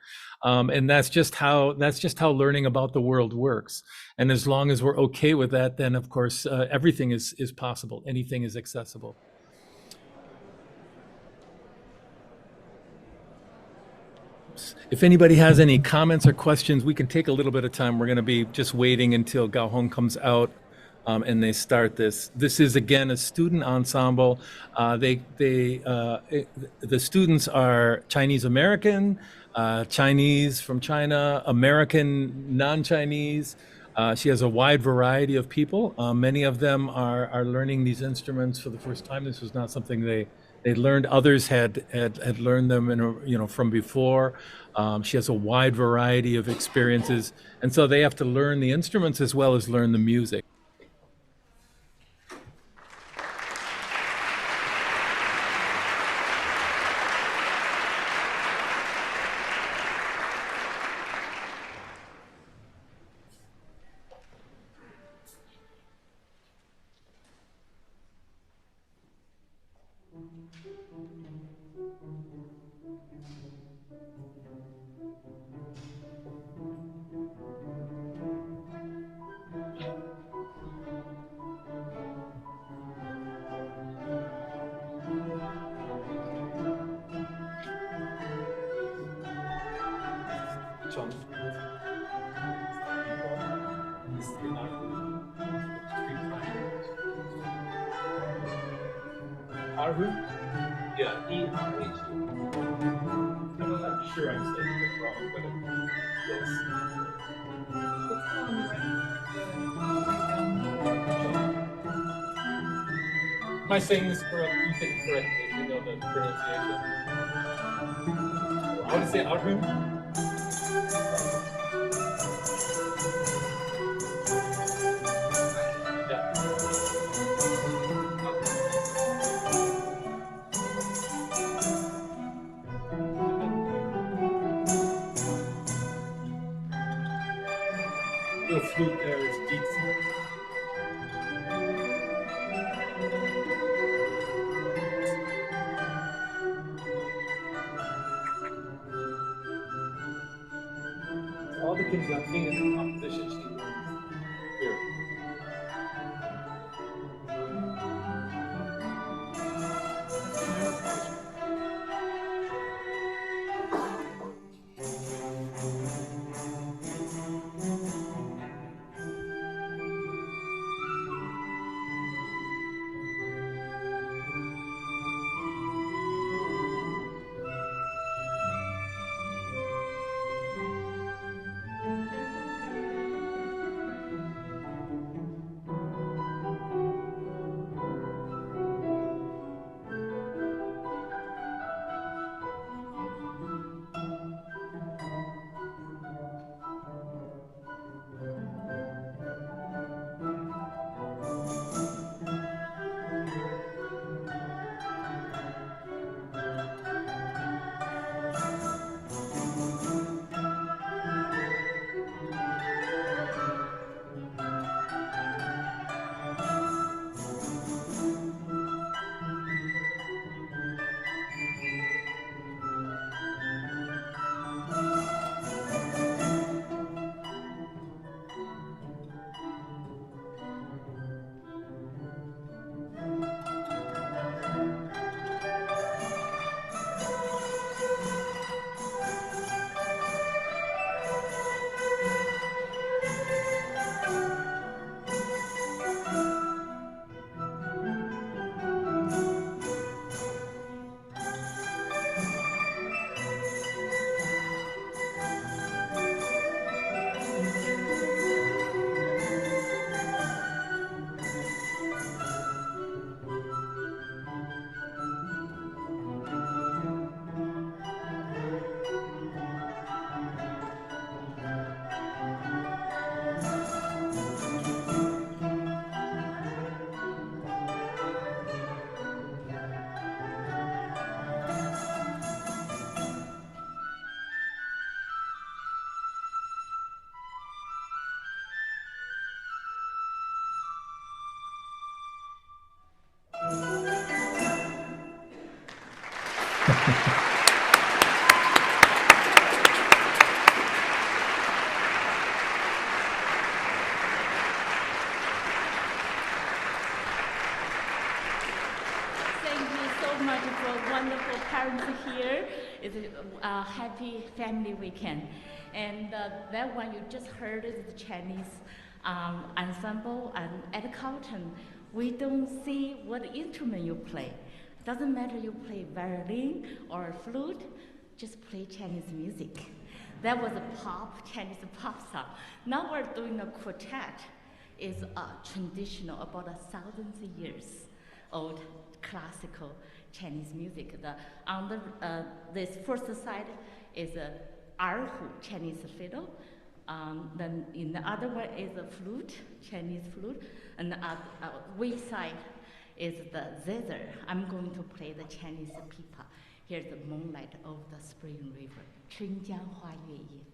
And that's just how learning about the world works. And as long as we're okay with that, then of course everything is possible. Anything is accessible. If anybody has any comments or questions, we can take a little bit of time. We're going to be just waiting until Gao Hong comes out and they start this. This is again a student ensemble. The students are Chinese American, Chinese from China, American non-Chinese. She has a wide variety of people. Many of them are learning these instruments for the first time. This was not something they learned. Others had learned them from before. She has a wide variety of experiences, and so they have to learn the instruments as well as learn the music. Yeah, I'm sure I'm saying it wrong, but am I saying this correct? You can correct me if you know the pronunciation. I want to say Arhun. Little flute there is deep. All the conducting and the composition she learns here.
much for wonderful parents here. It's a happy family weekend. And that one you just heard is the Chinese ensemble. And at Carleton, we don't see what instrument you play. Doesn't matter you play violin or flute, just play Chinese music. That was a Chinese pop song. Now we're doing a quartet. It's traditional, about 1,000 years old classical Chinese music. On this first side is a erhu, Chinese fiddle. Then in the other one is a flute, Chinese flute. And the way side is the zither. I'm going to play the Chinese pipa. Here's the moonlight of the spring river, 春江花月夜.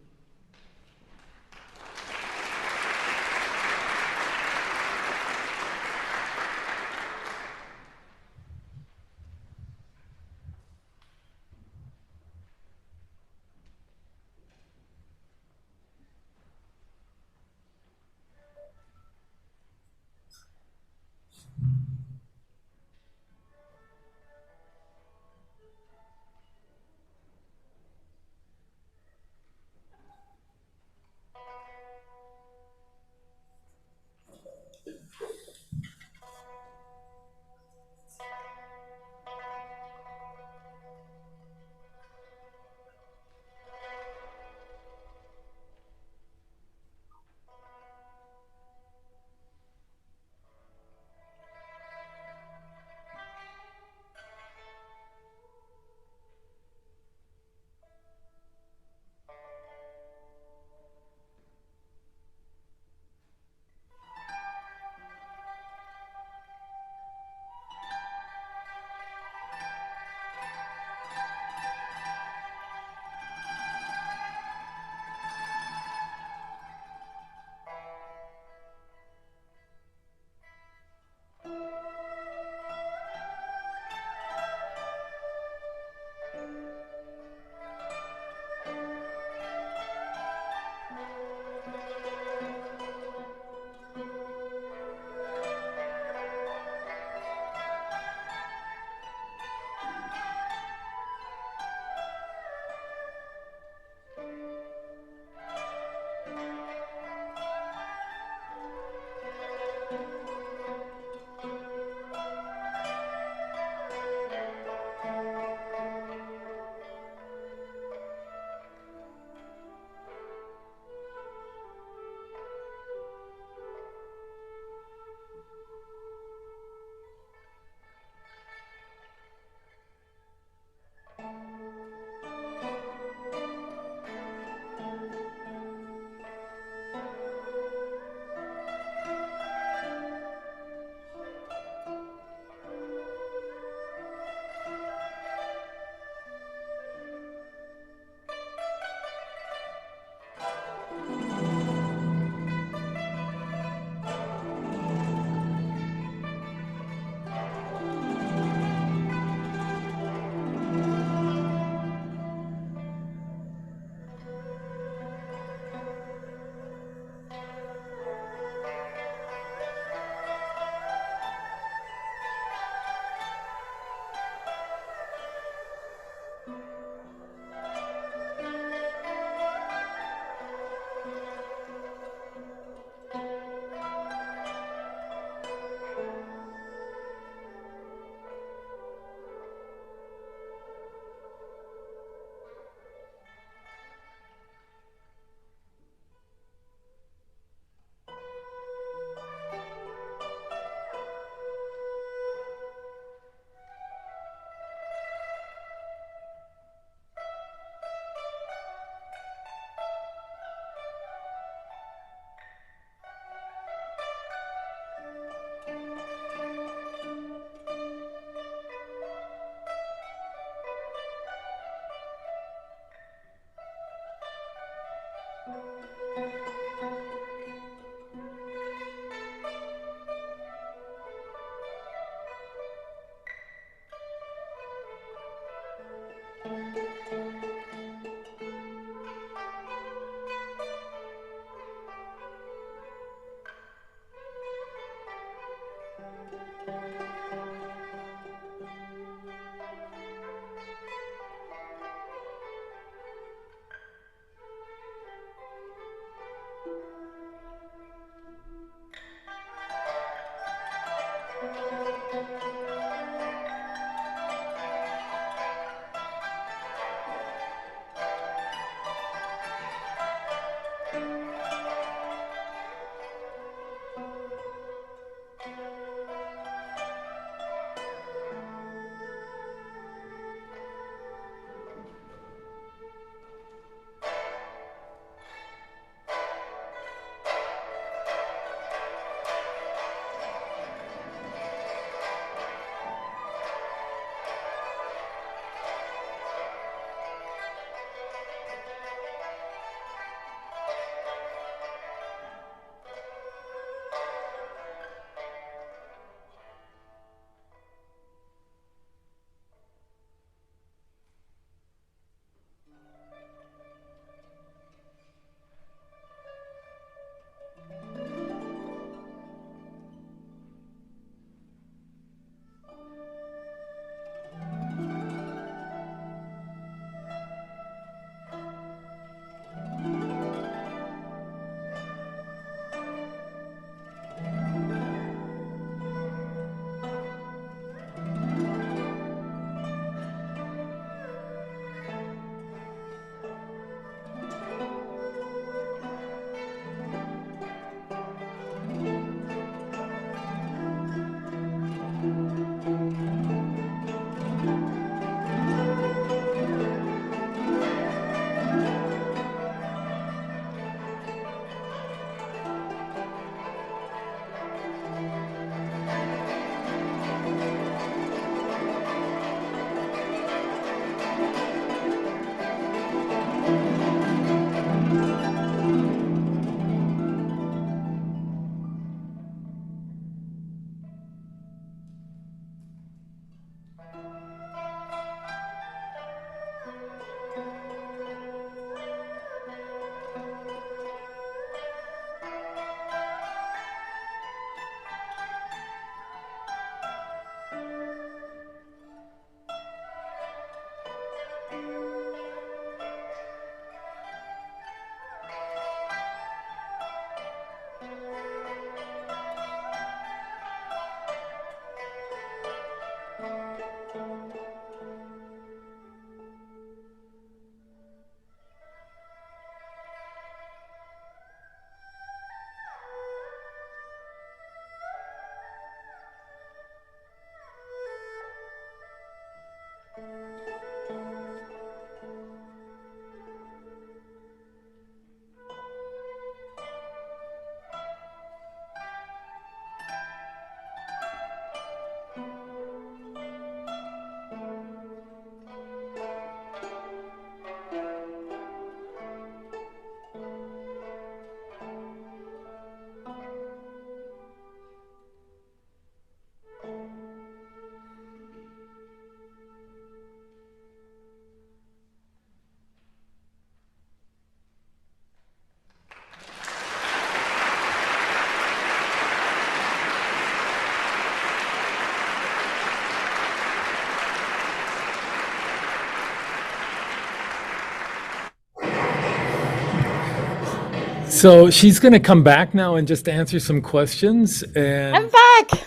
So she's going to come back now and just answer some questions. And
I'm back.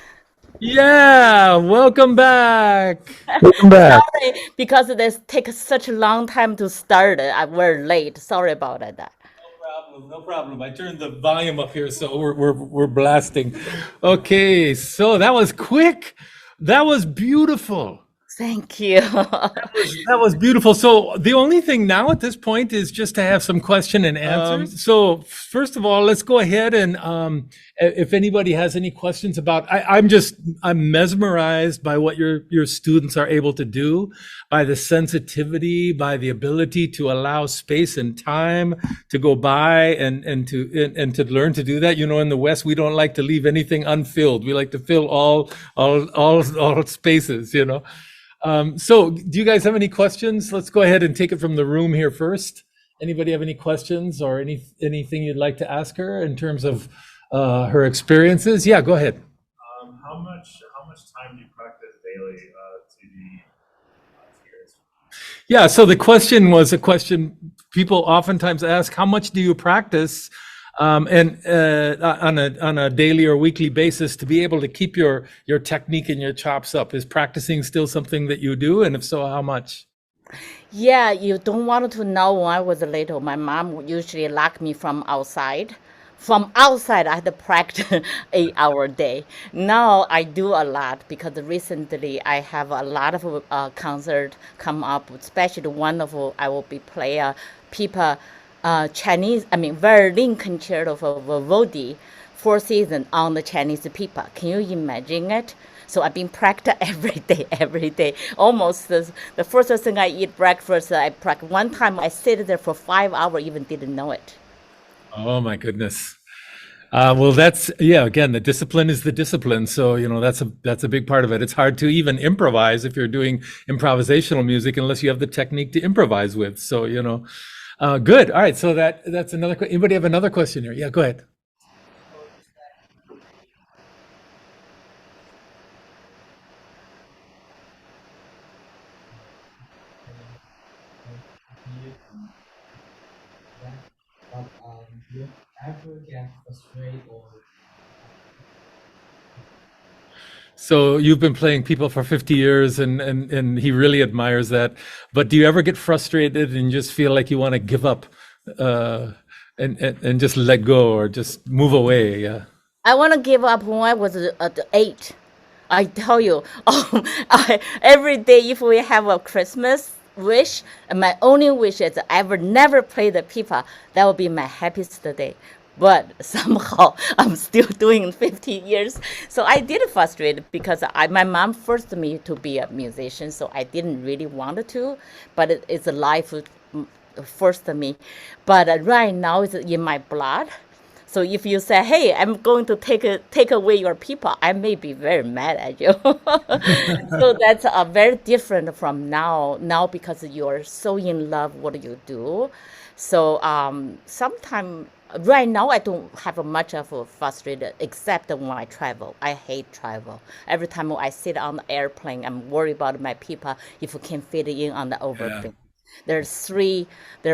yeah, welcome back.
Welcome back.
Sorry, because this takes such a long time to start. We're late. Sorry about that.
No problem. I turned the volume up here, so we're blasting. Okay, so that was quick. That was beautiful.
Thank you.
That was beautiful. So the only thing now at this point is just to have some question and answers. So first of all, let's go ahead and if anybody has any questions about, I'm mesmerized by what your students are able to do, by the sensitivity, by the ability to allow space and time to go by and to learn to do that. You know, in the West, we don't like to leave anything unfilled. We like to fill all spaces, you know. So do you guys have any questions? Let's go ahead and take it from the room here first. Anybody have any questions or anything you'd like to ask her in terms of her experiences? Yeah, go ahead.
How much time do you practice daily to be experienced?
Yeah, so the question was a question people oftentimes ask, how much do you practice and on a daily or weekly basis to be able to keep your technique and your chops up? Is practicing still something that you do? And if so, how much?
Yeah, you don't want to know when I was little. My mom would usually lock me from outside. From outside, I had to practice 8 hour day. Now I do a lot because recently I have a lot of concert come up, especially one of I will be play a Pipa violin concerto for Vivaldi, 4 seasons on the Chinese Pipa. Can you imagine it? So I've been practice every day. Almost the first thing I eat breakfast, I practice. One time I sit there for 5 hours, even didn't know it.
Oh my goodness. Well, again, the discipline is the discipline. So, you know, that's a big part of it. It's hard to even improvise if you're doing improvisational music unless you have the technique to improvise with. So, you know, good. All right. So that's another question. Anybody have another question here? Yeah, go ahead.
Do you ever get frustrated or
So you've been playing people for 50 years and he really admires that. But do you ever get frustrated and just feel like you want to give up and just let go or just move away? Yeah.
I want to give up when I was at 8. I tell you, every day if we have a Christmas wish, my only wish is I will never play the pipa. That will be my happiest day. But somehow I'm still doing 50 years. So I did frustrate because my mom forced me to be a musician. So I didn't really want to, but it's a life forced me. But right now it's in my blood. So if you say, "Hey, I'm going to take away your pipa," I may be very mad at you. So that's very different from now. Now because you're so in love what you do, so sometimes right now I don't have much of a frustrated except when I travel. I hate travel. Every time I sit on the airplane, I'm worried about my pipa if we can fit in on the overflow. There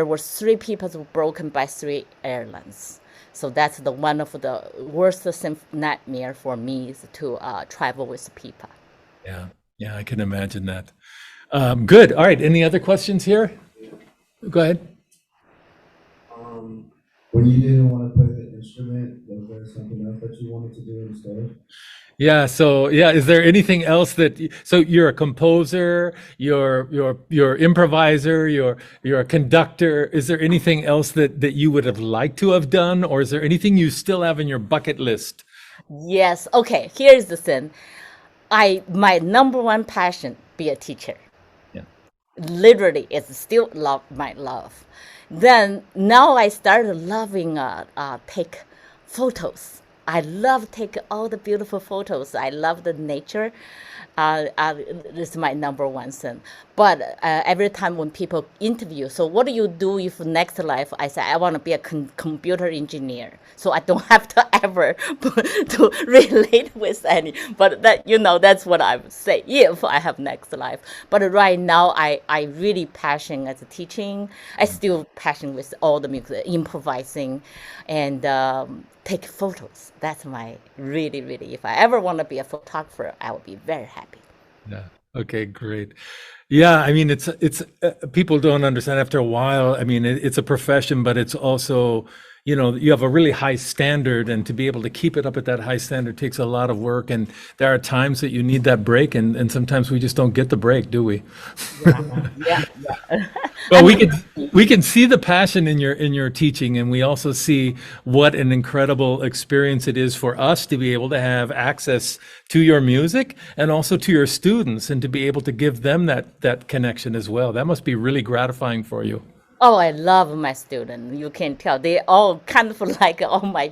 were three people broken by three airlines. So that's the one of the worst nightmare for me is to travel with pipa.
Yeah, I can imagine that. Good. All right. Any other questions here? Go ahead.
When you didn't want to play the instrument, was there something else that you wanted to do instead?
Yeah. So yeah, is there anything else so you're a composer, you're improviser, you're a conductor. Is there anything else that you would have liked to have done, or is there anything you still have in your bucket list?
Yes. Okay. Here's the thing. My number one passion be a teacher.
Yeah.
Literally, it's still my love. Then now I started loving take photos. I love take all the beautiful photos. I love the nature. This is my number one thing. But every time when people interview, so what do you do if next life? I say I want to be a computer engineer, so I don't have to ever to relate with any. But that's what I would say if I have next life. But right now, I really passionate as a teaching. I still passionate with all the music, improvising, and take photos. That's my really, really. If I ever want to be a photographer, I will be very happy.
Yeah. Okay, great. Yeah, I mean, it's people don't understand after a while. I mean, it's a profession, but it's also, you have a really high standard, and to be able to keep it up at that high standard takes a lot of work. And there are times that you need that break, and sometimes we just don't get the break, do we?
Yeah.
Well, we can see the passion in your teaching, and we also see what an incredible experience it is for us to be able to have access to your music and also to your students, and to be able to give them that connection as well. That must be really gratifying for you.
Oh, I love my students. You can tell they all kind of like all my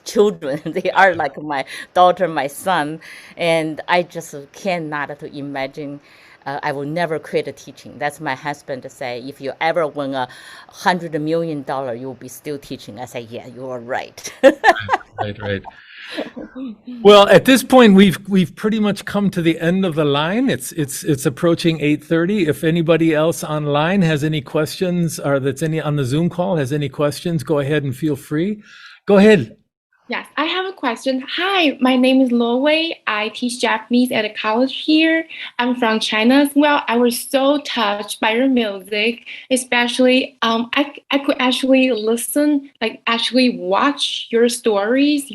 children. They are like my daughter, my son, and I just cannot to imagine. I will never quit teaching. That's my husband to say. If you ever win $100 million, you'll be still teaching. I say, yeah, you are right.
Right. Well, at this point, we've pretty much come to the end of the line. It's approaching 8:30. If anybody else online has any questions, or that's any on the Zoom call has any questions, go ahead and feel free. Go ahead.
Yes, I have a question. Hi, my name is Lo Wei. I teach Japanese at a college here. I'm from China as well. I was so touched by your music, especially I could actually listen, like actually watch your stories.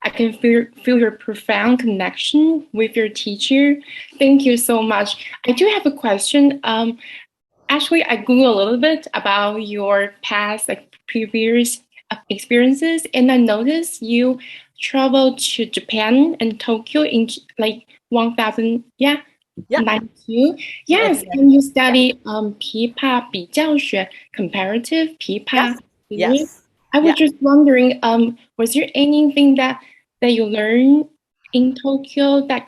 I can feel your profound connection with your teacher. Thank you so much. I do have a question. Actually, I Googled a little bit about your past, like previous experiences, and I noticed you traveled to Japan and Tokyo in like 1000,
Yeah.
92. Yes, and you study Pipa 比较学 comparative Pipa.
Yes.
I was just wondering, was there anything that you learned in Tokyo that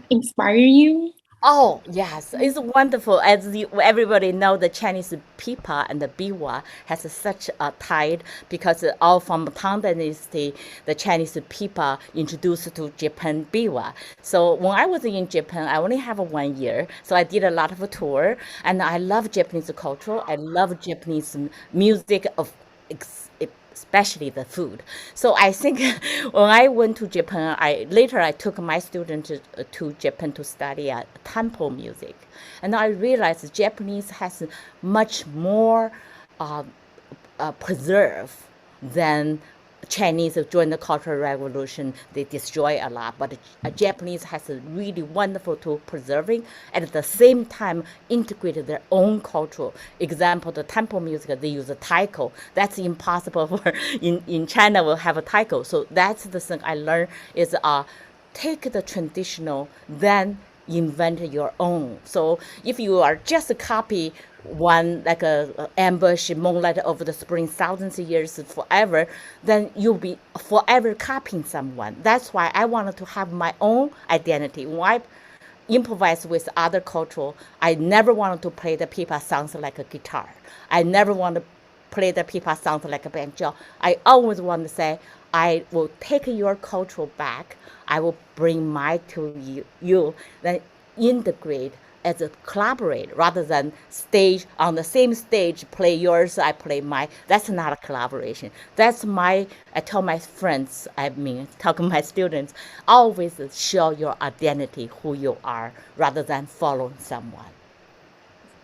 inspired you?
Oh, yes, it's wonderful. As everybody know, the Chinese pipa and the biwa has such a tie because all from Tang Dynasty, the Chinese pipa introduced to Japan biwa. So when I was in Japan, I only have 1 year, so I did a lot of tour, and I love Japanese culture. I love Japanese music especially the food. So I think when I went to Japan, I took my students to Japan to study temple music, and I realized Japanese has much more preserve than Chinese. During the Cultural Revolution, they destroy a lot, but Japanese has a really wonderful to preserving, and at the same time integrated their own culture. Example, the temple music, they use a taiko. That's impossible for in China will have a taiko. So that's the thing I learned is take the traditional, then invent your own. So if you are just a copy one like a ambush moonlight over the spring thousands of years forever, then you'll be forever copying someone. That's why I wanted to have my own identity. Why improvise with other cultural? I never wanted to play the pipa sounds like a guitar. I never want to play the pipa sounds like a banjo. I always want to say, I will take your cultural back. I will bring mine to you, then integrate as a collaborate rather than stage on the same stage, play yours, I play mine. That's not a collaboration. That's I tell my friends, talk to my students, always show your identity, who you are, rather than following someone.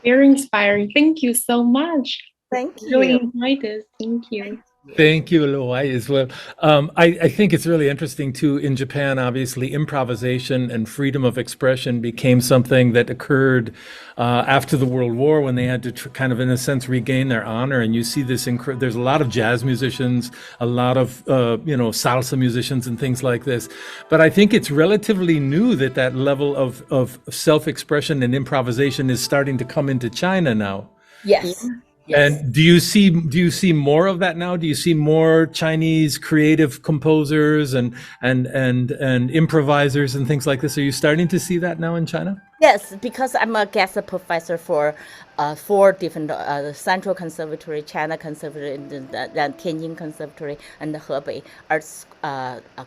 Very inspiring. Thank you so much.
Thank
Really
you.
enjoyed this. Thank you.
Thank you, Loai, as well. I think it's really interesting too. In Japan, obviously, improvisation and freedom of expression became something that occurred after the World War, when they had to kind of, in a sense, regain their honor. And you see this. There's a lot of jazz musicians, a lot of salsa musicians, and things like this. But I think it's relatively new that level of self-expression and improvisation is starting to come into China now.
Yes. Yes.
And do you see more of that now? Do you see more Chinese creative composers and improvisers and things like this? Are you starting to see that now in China?
Yes, because I'm a guest professor for 4 different the Central Conservatory, China Conservatory, and the Tianjin Conservatory, and the Hebei Arts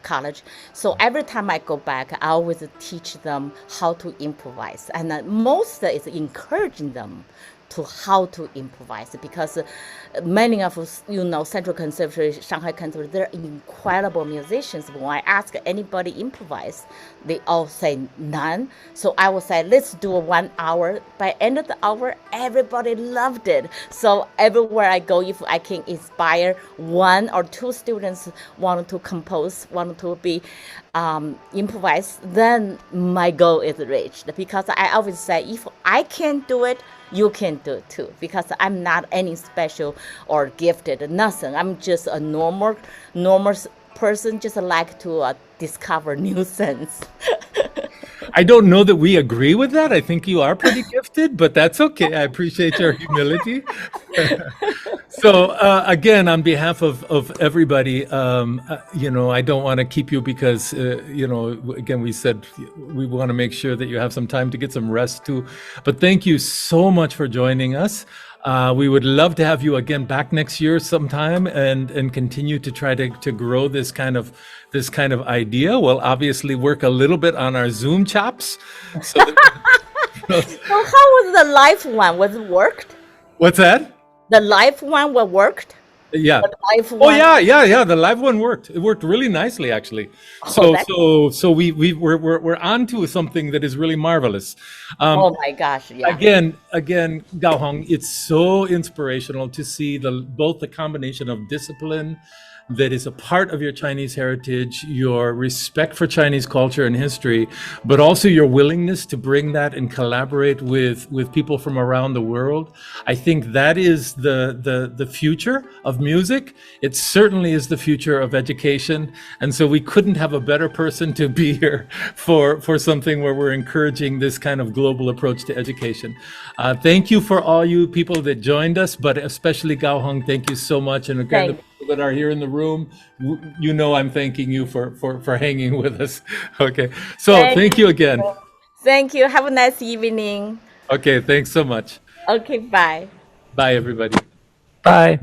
College. So every time I go back, I always teach them how to improvise, and most is encouraging them to how to improvise, because many of us, Central Conservatory, Shanghai Conservatory, they're incredible musicians. But when I ask anybody improvise, they all say none. So I will say, let's do 1 hour. By end of the hour, everybody loved it. So everywhere I go, if I can inspire 1 or 2 students wanted to compose, wanted to be improvise, then my goal is reached. Because I always say, if I can't do it, you can do it too, because I'm not any special or gifted, nothing. I'm just a normal person, just like to discover new things.
I don't know that we agree with that. I think you are pretty gifted, but that's okay. I appreciate your humility. So again, on behalf of everybody, I don't want to keep you because, again, we said we want to make sure that you have some time to get some rest too. But thank you so much for joining us. We would love to have you again back next year sometime and continue to try to grow this kind of idea. We'll obviously work a little bit on our Zoom chops. So
So how was the live one? Was it worked?
What's that?
The live one was worked?
Yeah.
The live
Oh
one?
yeah. The live one worked. It worked really nicely, actually. So we're on to something that is really marvelous.
Oh my gosh! Yeah.
Again, Gao Hong, it's so inspirational to see both the combination of discipline that is a part of your Chinese heritage, your respect for Chinese culture and history, but also your willingness to bring that and collaborate with people from around the world. I think that is the future of music. It certainly is the future of education. And so we couldn't have a better person to be here for something where we're encouraging this kind of global approach to education. Thank you for all you people that joined us, but especially Gao Hong, thank you so much. And again, the people that are here in the room, I'm thanking you for hanging with us. Okay, so thank you again.
Thank you. Have a nice evening.
Okay, thanks so much.
Okay, bye.
Bye, everybody.
Bye.